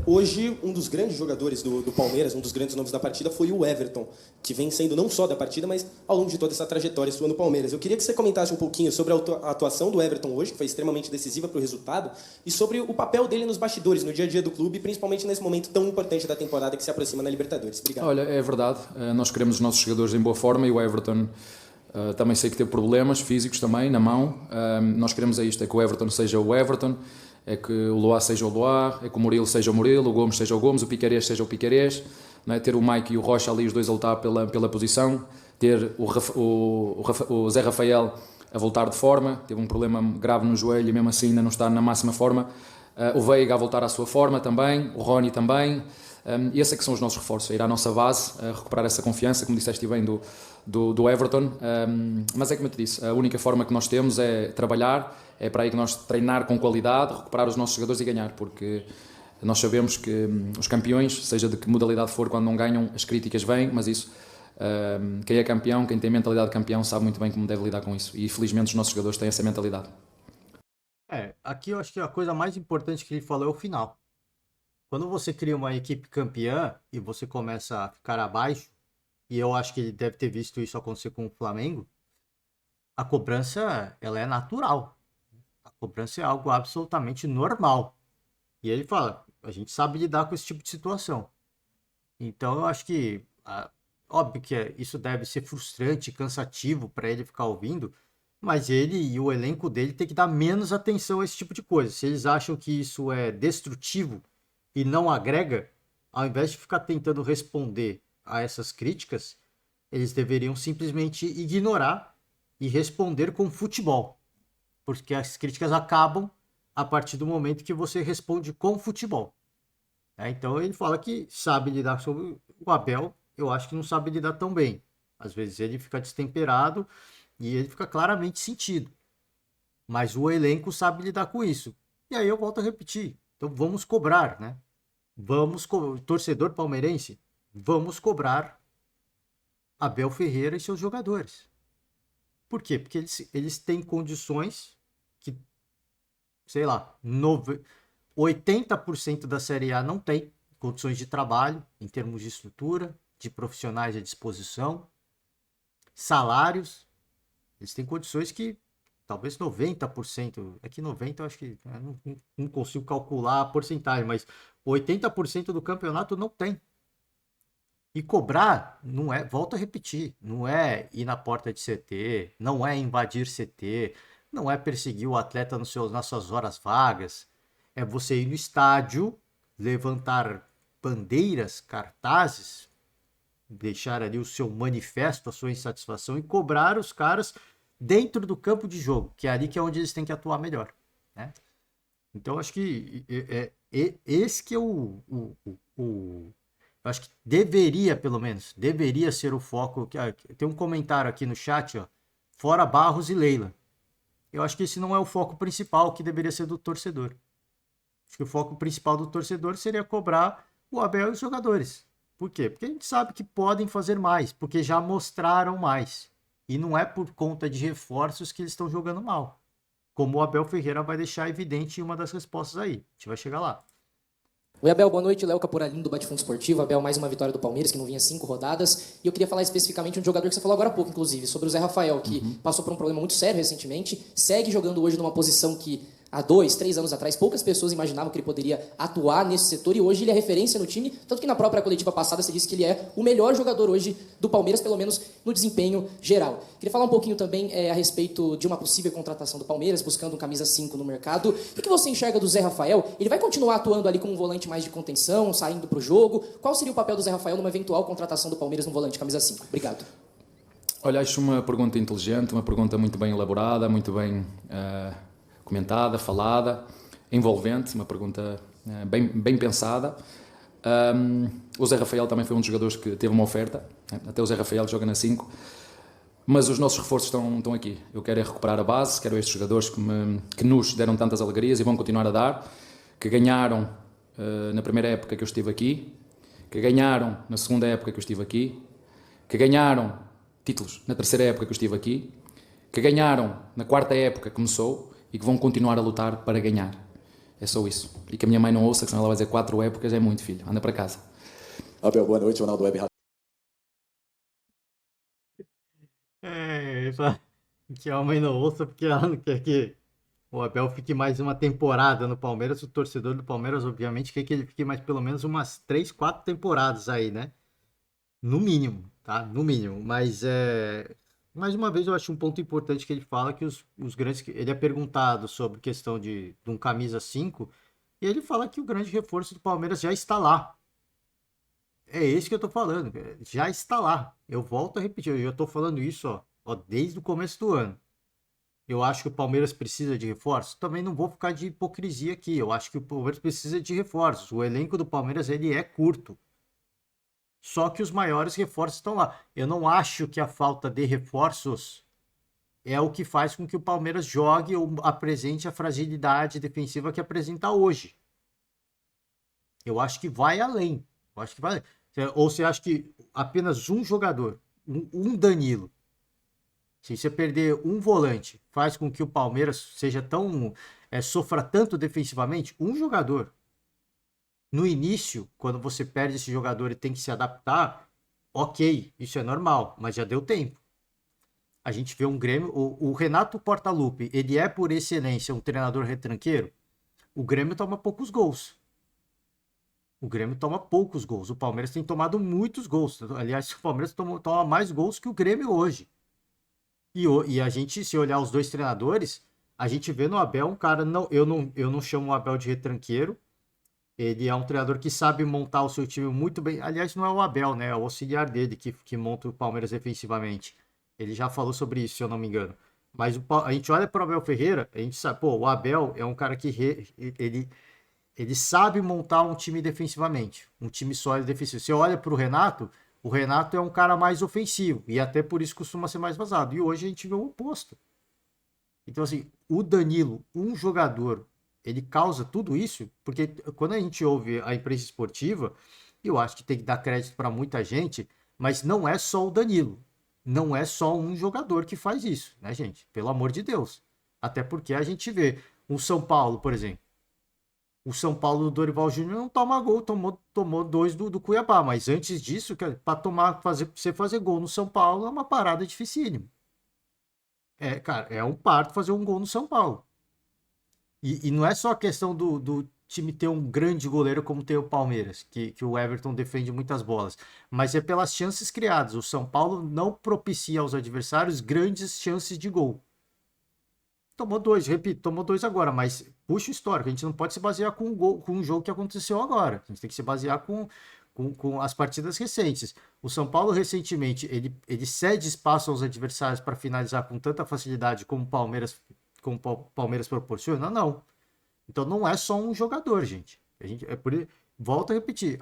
Hoje, um dos grandes jogadores do Palmeiras, um dos grandes nomes da partida foi o Everton, que vem sendo não só da partida, mas ao longo de toda essa trajetória sua no Palmeiras. Eu queria que você comentasse um pouquinho sobre a atuação do Everton hoje, que foi extremamente decisiva para o resultado, e sobre o papel dele nos bastidores, no dia a dia do clube, principalmente nesse momento tão importante da temporada que se aproxima na Libertadores. Obrigado. Olha, é verdade, nós queremos os nossos jogadores em boa forma e o Everton também sei que teve problemas físicos também na mão. Nós queremos isto, é que o Everton seja o Everton, é que o Luá seja o Luá, é que o Murilo seja o Murilo, o Gomes seja o Gomes, o Piquerez seja o Piquerez, não é? Ter o Mike e o Rocha ali, os dois a lutar pela posição, ter o Zé Rafael a voltar de forma, teve um problema grave no joelho e mesmo assim ainda não está na máxima forma, o Veiga a voltar à sua forma também, o Rony também. E esses é que são os nossos reforços, a ir à nossa base, a recuperar essa confiança, como disseste bem do Everton, mas é como eu te disse, a única forma que nós temos é trabalhar, é para aí que nós treinar com qualidade, recuperar os nossos jogadores e ganhar, porque nós sabemos que os campeões, seja de que modalidade for, quando não ganham, as críticas vêm, mas isso, quem é campeão, quem tem mentalidade de campeão, sabe muito bem como deve lidar com isso, e felizmente os nossos jogadores têm essa mentalidade. Aqui eu acho que a coisa mais importante que ele falou é o final. Quando você cria uma equipe campeã e você começa a ficar abaixo, e eu acho que ele deve ter visto isso acontecer com o Flamengo, a cobrança ela é natural. A cobrança é algo absolutamente normal. E ele fala, a gente sabe lidar com esse tipo de situação. Então eu acho que, óbvio que isso deve ser frustrante, cansativo para ele ficar ouvindo, mas ele e o elenco dele tem que dar menos atenção a esse tipo de coisa. Se eles acham que isso é destrutivo e não agrega, ao invés de ficar tentando responder a essas críticas, eles deveriam simplesmente ignorar e responder com futebol. Porque as críticas acabam a partir do momento que você responde com futebol. Então ele fala que sabe lidar sobre o Abel, eu acho que não sabe lidar tão bem. Às vezes ele fica destemperado e ele fica claramente sentido. Mas o elenco sabe lidar com isso. E aí eu volto a repetir. Então vamos cobrar, né? Torcedor palmeirense, vamos cobrar Abel Ferreira e seus jogadores. Por quê? Porque eles têm condições que, sei lá, 80% da Série A não tem condições de trabalho, em termos de estrutura, de profissionais à disposição, salários. Eles têm condições que talvez 90%, aqui 90% eu acho que não consigo calcular a porcentagem, mas 80% do campeonato não tem. E cobrar não é, volto a repetir, não é ir na porta de CT, não é invadir CT, não é perseguir o atleta nas suas horas vagas. É você ir no estádio, levantar bandeiras, cartazes, deixar ali o seu manifesto, a sua insatisfação e cobrar os caras dentro do campo de jogo, que é ali que é onde eles têm que atuar melhor, né? Então acho que esse que é eu acho que deveria, pelo menos, deveria ser o foco. Tem um comentário aqui no chat, ó, fora Barros e Leila. Eu acho que esse não é o foco principal que deveria ser do torcedor. Acho que o foco principal do torcedor seria cobrar o Abel e os jogadores. Por quê? Porque a gente sabe que podem fazer mais, porque já mostraram mais. E não é por conta de reforços que eles estão jogando mal. Como o Abel Ferreira vai deixar evidente em uma das respostas aí. A gente vai chegar lá. Oi, Abel, boa noite. Léo Caporalino, do Bate-Fundo Esportivo. Abel, mais uma vitória do Palmeiras, que não vinha 5 rodadas. E eu queria falar especificamente de um jogador que você falou agora há pouco, inclusive, sobre o Zé Rafael, que passou por um problema muito sério recentemente, segue jogando hoje numa posição que há 2, 3 anos atrás poucas pessoas imaginavam que ele poderia atuar nesse setor, e hoje ele é referência no time, tanto que na própria coletiva passada você disse que ele é o melhor jogador hoje do Palmeiras, pelo menos no desempenho geral. Queria falar um pouquinho também a respeito de uma possível contratação do Palmeiras, buscando um camisa 5 no mercado. O que você enxerga do Zé Rafael? Ele vai continuar atuando ali como um volante mais de contenção, saindo para o jogo? Qual seria o papel do Zé Rafael numa eventual contratação do Palmeiras no volante camisa 5? Obrigado. Olha, acho uma pergunta inteligente, uma pergunta muito bem elaborada, muito bem comentada, falada, envolvente, uma pergunta bem pensada. O Zé Rafael também foi um dos jogadores que teve uma oferta, até o Zé Rafael joga na 5, mas os nossos reforços estão aqui. Eu quero é recuperar a base, quero estes jogadores que nos deram tantas alegrias e vão continuar a dar, que ganharam na primeira época que eu estive aqui, que ganharam na segunda época que eu estive aqui, que ganharam títulos na terceira época que eu estive aqui, que ganharam na quarta época que começou, e que vão continuar a lutar para ganhar. É só isso. E que a minha mãe não ouça, que senão ela vai dizer 4 épocas, é muito, filho. Anda para casa. Abel, boa noite. Ronaldo Web. Só que a mãe não ouça porque ela não quer que o Abel fique mais uma temporada no Palmeiras. O torcedor do Palmeiras, obviamente, quer que ele fique mais pelo menos umas 3, 4 temporadas aí, né? No mínimo, tá? No mínimo. Mas mais uma vez eu acho um ponto importante que ele fala que os grandes. Ele é perguntado sobre questão de um camisa 5 e ele fala que o grande reforço do Palmeiras já está lá. É esse que eu tô falando, já está lá. Eu volto a repetir, eu já tô falando isso, ó, desde o começo do ano. Eu acho que o Palmeiras precisa de reforços. Também não vou ficar de hipocrisia aqui. Eu acho que o Palmeiras precisa de reforços. O elenco do Palmeiras ele é curto. Só que os maiores reforços estão lá. Eu não acho que a falta de reforços é o que faz com que o Palmeiras jogue ou apresente a fragilidade defensiva que apresenta hoje. Eu acho que vai além. Eu acho que vai além. Ou você acha que apenas um jogador, um Danilo, se você perder um volante, faz com que o Palmeiras seja tão sofra tanto defensivamente? Um jogador. No início, quando você perde esse jogador e tem que se adaptar, ok, isso é normal, mas já deu tempo. A gente vê um Grêmio, o Renato Portaluppi, ele é por excelência um treinador retranqueiro. O Grêmio toma poucos gols. O Grêmio toma poucos gols. O Palmeiras tem tomado muitos gols. Aliás, o Palmeiras toma mais gols que o Grêmio hoje. E a gente, se olhar os dois treinadores, a gente vê no Abel um cara, eu não chamo o Abel de retranqueiro. Ele é um treinador que sabe montar o seu time muito bem. Aliás, não é o Abel, né? É o auxiliar dele que monta o Palmeiras defensivamente. Ele já falou sobre isso, se eu não me engano. Mas a gente olha para o Abel Ferreira, a gente sabe, pô, o Abel é um cara que ele sabe montar um time defensivamente, um time sólido defensivo. Você olha para o Renato é um cara mais ofensivo e até por isso costuma ser mais vazado. E hoje a gente vê o oposto. Então, assim, o Danilo, um jogador, ele causa tudo isso, porque quando a gente ouve a imprensa esportiva, eu acho que tem que dar crédito para muita gente, mas não é só o Danilo. Não é só um jogador que faz isso, né, gente? Pelo amor de Deus. Até porque a gente vê o São Paulo, por exemplo. O São Paulo do Dorival Júnior não toma gol, tomou 2 do Cuiabá, mas antes disso, para você fazer gol no São Paulo é uma parada dificílima. Cara, é um parto fazer um gol no São Paulo. E não é só a questão do time ter um grande goleiro como tem o Palmeiras, que o Everton defende muitas bolas, mas é pelas chances criadas. O São Paulo não propicia aos adversários grandes chances de gol. Tomou 2, repito, tomou 2 agora, mas puxa o histórico. A gente não pode se basear com um jogo que aconteceu agora. A gente tem que se basear com as partidas recentes. O São Paulo, recentemente, ele cede espaço aos adversários para finalizar com tanta facilidade como o Palmeiras proporciona? Não. Então não é só um jogador, gente. Volto a repetir,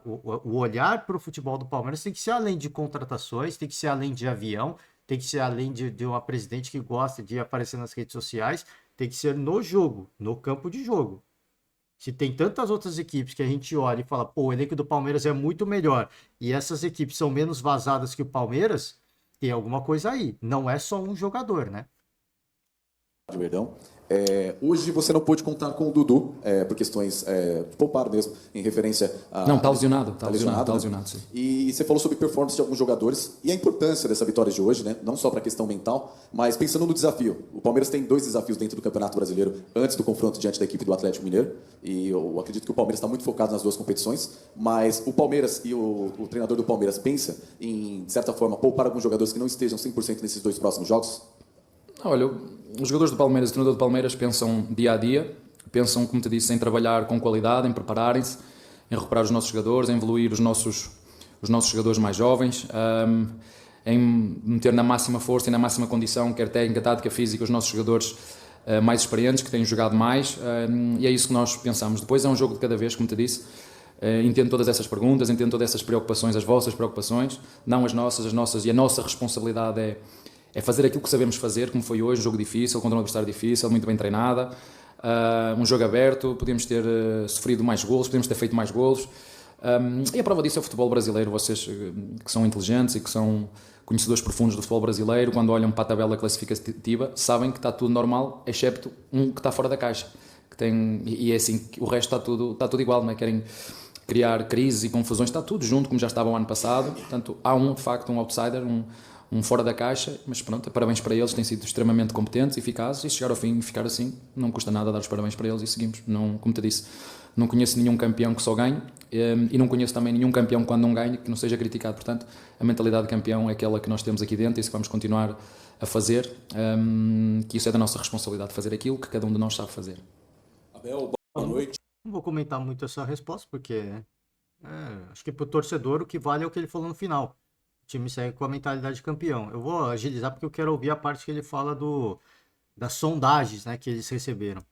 o olhar para o futebol do Palmeiras tem que ser além de contratações, tem que ser além de avião, tem que ser além de uma presidente que gosta de aparecer nas redes sociais, tem que ser no jogo, no campo de jogo. Se tem tantas outras equipes que a gente olha e fala, pô, o elenco do Palmeiras é muito melhor, e essas equipes são menos vazadas que o Palmeiras, tem alguma coisa aí. Não é só um jogador, né? Perdão. Hoje você não pôde contar com o Dudu, por questões de poupar mesmo, em referência a... Não, está lesionado, né? Sim. E você falou sobre performance de alguns jogadores e a importância dessa vitória de hoje, né? Não só para a questão mental, mas pensando no desafio. O Palmeiras tem 2 desafios dentro do Campeonato Brasileiro, antes do confronto diante da equipe do Atlético Mineiro, e eu acredito que o Palmeiras está muito focado nas 2 competições, mas o Palmeiras e o treinador do Palmeiras pensa em, de certa forma, poupar alguns jogadores que não estejam 100% nesses 2 próximos jogos? Olha, os jogadores do Palmeiras, o treinador do Palmeiras pensam dia a dia, pensam, como te disse, em trabalhar com qualidade, em prepararem-se, em recuperar os nossos jogadores, em evoluir os nossos jogadores mais jovens, em meter na máxima força e na máxima condição, quer técnica, tática, física, os nossos jogadores mais experientes, que têm jogado mais, e é isso que nós pensamos. Depois é um jogo de cada vez, como te disse. Entendo todas essas perguntas, entendo todas essas preocupações, as vossas preocupações, não as nossas, e a nossa responsabilidade é fazer aquilo que sabemos fazer, como foi hoje, um jogo difícil, contra um adversário difícil, muito bem treinada, um jogo aberto, podíamos ter sofrido mais golos, podíamos ter feito mais golos, e a prova disso é o futebol brasileiro. Vocês que são inteligentes e que conhecedores profundos do futebol brasileiro, quando olham para a tabela classificativa, sabem que está tudo normal, excepto um que está fora da caixa. E é assim, o resto está tudo igual, não é? Querem criar crises e confusões, está tudo junto, como já estava o ano passado. Portanto, há de facto, um outsider, um fora da caixa, mas pronto, parabéns para eles, têm sido extremamente competentes, eficazes, e chegar ao fim e ficar assim, não custa nada dar os parabéns para eles e seguimos. Não, como te disse, não conheço nenhum campeão que só ganhe, e não conheço também nenhum campeão quando não ganhe que não seja criticado. Portanto, a mentalidade de campeão é aquela que nós temos aqui dentro e isso que vamos continuar a fazer, que isso é da nossa responsabilidade, fazer aquilo que cada um de nós sabe fazer. Abel, boa noite. Não vou comentar muito essa resposta, porque acho que pro torcedor o que vale é o que ele falou no final. O time segue com a mentalidade de campeão. Eu vou agilizar porque eu quero ouvir a parte que ele fala das sondagens, né, que eles receberam.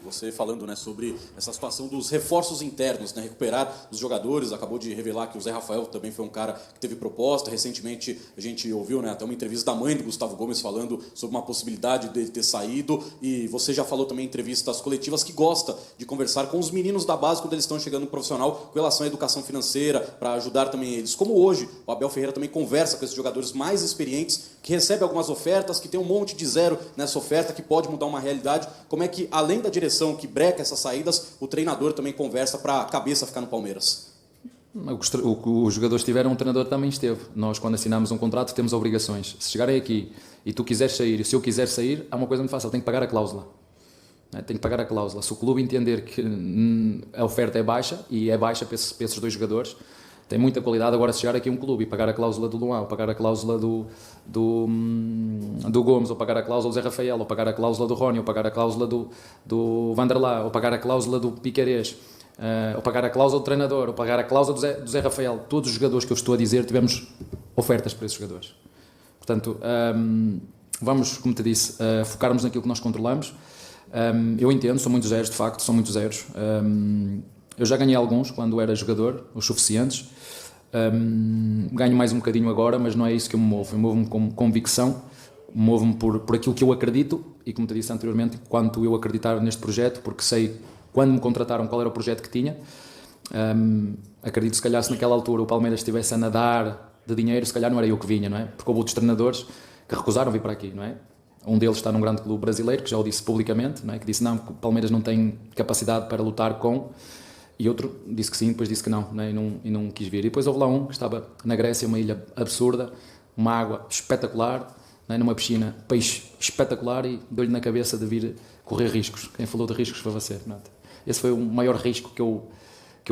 Você falando, né, sobre essa situação dos reforços internos, né, recuperar os jogadores, acabou de revelar que o Zé Rafael também foi um cara que teve proposta. Recentemente a gente ouviu, né, até uma entrevista da mãe do Gustavo Gomes falando sobre uma possibilidade dele ter saído, e você já falou também em entrevistas coletivas que gosta de conversar com os meninos da base quando eles estão chegando no profissional com relação à educação financeira, para ajudar também eles. Como hoje o Abel Ferreira também conversa com esses jogadores mais experientes, que recebem algumas ofertas, que tem um monte de zero nessa oferta, que pode mudar uma realidade. Como é que, além da direção que breca essas saídas, o treinador também conversa para a cabeça ficar no Palmeiras? O que os jogadores tiveram, o treinador também esteve. Nós, quando assinamos um contrato, temos obrigações. Se chegarem aqui e tu quiseres sair, e se eu quiser sair, há uma coisa muito fácil, eu tenho que pagar a cláusula. Tem que pagar a cláusula. Se o clube entender que a oferta é baixa, e é baixa para esses dois jogadores, tem muita qualidade. Agora, se chegar aqui um clube e pagar a cláusula do Luan, ou pagar a cláusula do Gomes, ou pagar a cláusula do Zé Rafael, ou pagar a cláusula do Rony, ou pagar a cláusula do Vanderlá, ou pagar a cláusula do Piquerez, ou pagar a cláusula do treinador, ou pagar a cláusula do Zé Rafael, todos os jogadores que eu estou a dizer, tivemos ofertas para esses jogadores. Portanto, vamos, como te disse, focarmos naquilo que nós controlamos. Eu entendo, são muitos zeros, de facto, são muitos zeros. Eu já ganhei alguns quando era jogador, os suficientes. Ganho mais um bocadinho agora, mas não é isso que eu me movo. Eu movo-me com convicção, movo-me por aquilo que eu acredito, e como te disse anteriormente, quanto eu acreditar neste projeto, porque sei, quando me contrataram, qual era o projeto que tinha. Acredito, se calhar, se naquela altura o Palmeiras estivesse a nadar de dinheiro, se calhar não era eu que vinha, não é? Porque houve outros treinadores que recusaram vir para aqui, não é? Um deles está num grande clube brasileiro, que já o disse publicamente, não é? Que disse não, que o Palmeiras não tem capacidade para lutar com... E outro disse que sim, depois disse que não, né? e não quis vir. E depois houve lá um que estava na Grécia, uma ilha absurda, uma água espetacular, né? Numa piscina, peixe espetacular, e deu-lhe na cabeça de vir correr riscos. Quem falou de riscos foi você. Pronto. Esse foi o maior risco que eu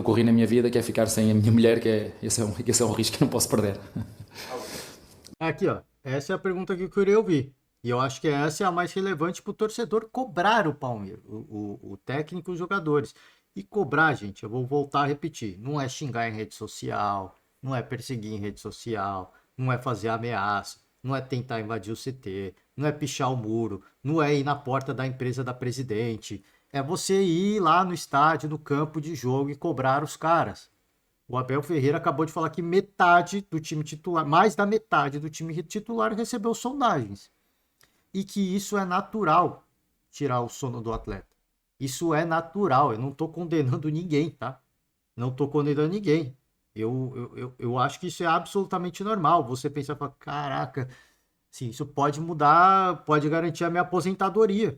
corri na minha vida, que é ficar sem a minha mulher, esse é um risco que eu não posso perder. Aqui, ó, essa é a pergunta que eu queria ouvir. E eu acho que essa é a mais relevante para o torcedor cobrar o Palmeiras, o técnico e os jogadores. E cobrar, gente, eu vou voltar a repetir, não é xingar em rede social, não é perseguir em rede social, não é fazer ameaça, não é tentar invadir o CT, não é pichar o muro, não é ir na porta da empresa da presidente, é você ir lá no estádio, no campo de jogo e cobrar os caras. O Abel Ferreira acabou de falar que metade do time titular, mais da metade do time titular recebeu sondagens. E que isso é natural, tirar o sono do atleta. Isso é natural, eu não estou condenando ninguém, tá? Não estou condenando ninguém. Eu acho que isso é absolutamente normal. Você pensa, caraca, sim, isso pode mudar, pode garantir a minha aposentadoria.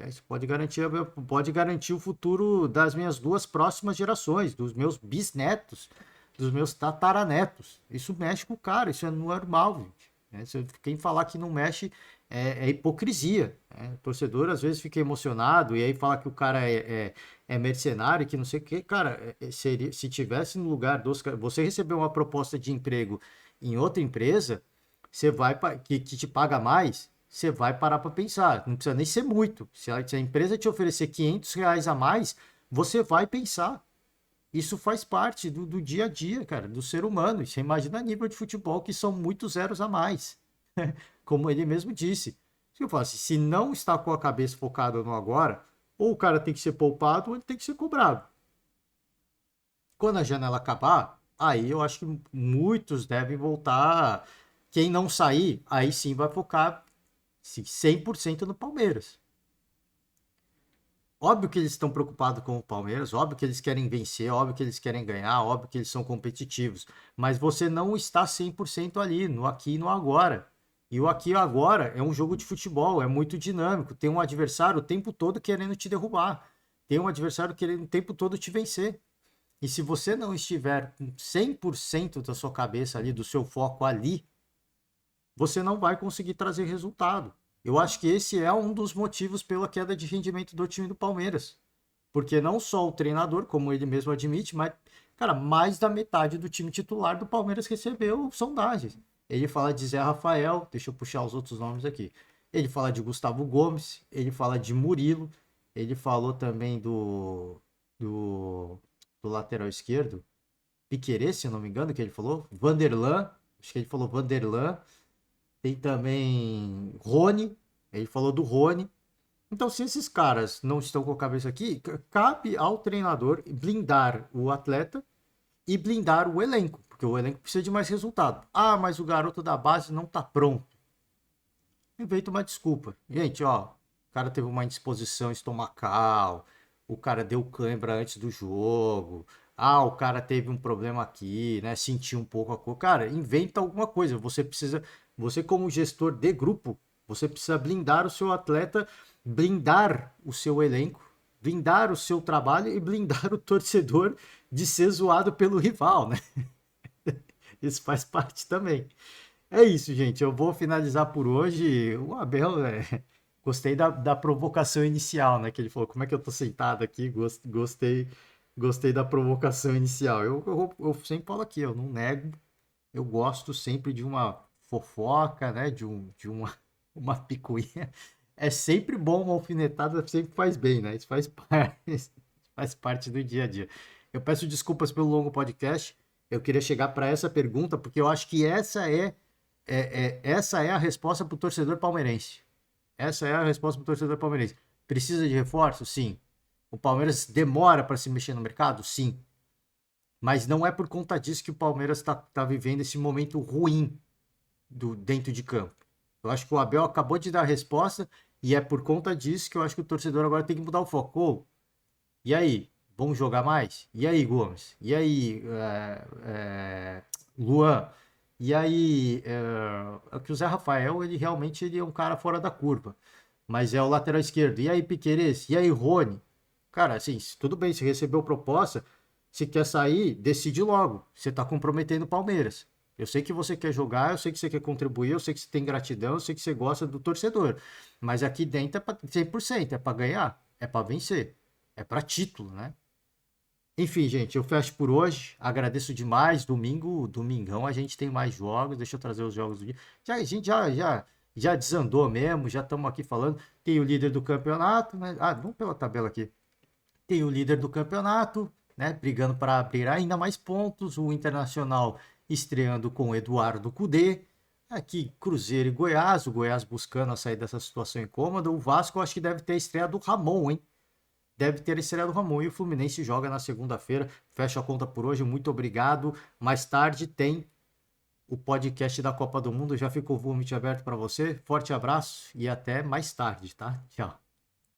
Isso pode garantir o futuro das minhas duas próximas gerações, dos meus bisnetos, dos meus tataranetos. Isso mexe com o cara, isso é normal, gente. Quem falar que não mexe é hipocrisia. O torcedor às vezes fica emocionado e aí fala que o cara é mercenário, que não sei o que. Cara, se tivesse no lugar dos caras, você recebeu uma proposta de emprego em outra empresa, você vai que te paga mais, você vai parar para pensar. Não precisa nem ser muito. Se a empresa te oferecer R$ 500 a mais, você vai pensar. Isso faz parte do dia a dia, cara, do ser humano. Você imagina a nível de futebol que são muitos zeros a mais. Como ele mesmo disse. Se eu falo assim, se não está com a cabeça focada no agora, ou o cara tem que ser poupado ou ele tem que ser cobrado. Quando a janela acabar, aí eu acho que muitos devem voltar. Quem não sair, aí sim vai focar 100% no Palmeiras. Óbvio que eles estão preocupados com o Palmeiras, óbvio que eles querem vencer, óbvio que eles querem ganhar, óbvio que eles são competitivos, mas você não está 100% ali, no aqui e no agora. E o aqui e agora é um jogo de futebol, é muito dinâmico, tem um adversário o tempo todo querendo te derrubar, tem um adversário querendo o tempo todo te vencer. E se você não estiver com 100% da sua cabeça ali, do seu foco ali, você não vai conseguir trazer resultado. Eu acho que esse é um dos motivos pela queda de rendimento do time do Palmeiras. Porque não só o treinador, como ele mesmo admite, mas, cara, mais da metade do time titular do Palmeiras recebeu sondagens. Ele fala de Zé Rafael, deixa eu puxar os outros nomes aqui. Ele fala de Gustavo Gomes, ele fala de Murilo, ele falou também do lateral esquerdo, Piquerez, se eu não me engano, que ele falou, Vanderlan, acho que ele falou Vanderlan, tem também Rony, ele falou do Rony. Então, se esses caras não estão com a cabeça aqui, cabe ao treinador blindar o atleta e blindar o elenco, porque o elenco precisa de mais resultado. Ah, mas o garoto da base não tá pronto. Inventa uma desculpa. Gente, ó, o cara teve uma indisposição estomacal, o cara deu cãibra antes do jogo, ah, o cara teve um problema aqui, né? Sentiu um pouco a cor. Cara, inventa alguma coisa. Você como gestor de grupo, você precisa blindar o seu atleta, blindar o seu elenco, blindar o seu trabalho e blindar o torcedor de ser zoado pelo rival, né? Isso faz parte também. É isso, gente. Eu vou finalizar por hoje. O Abel, gostei da provocação inicial, né? Que ele falou, como é que eu tô sentado aqui? Gostei da provocação inicial. Eu sempre falo aqui, eu não nego. Eu gosto sempre de uma fofoca, né? Uma picuinha. É sempre bom, uma alfinetada sempre faz bem, né? Isso faz parte do dia a dia. Eu peço desculpas pelo longo podcast. Eu queria chegar para essa pergunta, porque eu acho que essa é a resposta para o torcedor palmeirense. Essa é a resposta para o torcedor palmeirense. Precisa de reforço? Sim. O Palmeiras demora para se mexer no mercado? Sim. Mas não é por conta disso que o Palmeiras está vivendo esse momento ruim dentro de campo. Eu acho que o Abel acabou de dar a resposta e é por conta disso que eu acho que o torcedor agora tem que mudar o foco. Ô, e aí? Vamos jogar mais? E aí, Gomes? E aí, Luan? E aí, que o Zé Rafael, ele realmente ele é um cara fora da curva. Mas é o lateral esquerdo. E aí, Piquerez? E aí, Rony? Cara, assim, tudo bem, se recebeu proposta, se quer sair, decide logo. Você tá comprometendo o Palmeiras. Eu sei que você quer jogar, eu sei que você quer contribuir, eu sei que você tem gratidão, eu sei que você gosta do torcedor. Mas aqui dentro é para 100%, é para ganhar, é para vencer, é para título, né? Enfim, gente, eu fecho por hoje. Agradeço demais. Domingão, a gente tem mais jogos. Deixa eu trazer os jogos do dia. A gente já desandou mesmo, já estamos aqui falando. Tem o líder do campeonato, né? Ah, vamos pela tabela aqui. Tem o líder do campeonato, né? Brigando para abrir ainda mais pontos. O Internacional estreando com o Eduardo Cudê. Aqui, Cruzeiro e Goiás. O Goiás buscando a sair dessa situação incômoda. O Vasco, eu acho que deve ter a estreia do Ramon, hein? Deve ter estreado o Ramon e o Fluminense joga na segunda-feira. Fecha a conta por hoje, muito obrigado. Mais tarde tem o podcast da Copa do Mundo. Já ficou o convite aberto para você. Forte abraço e até mais tarde, tá? Tchau.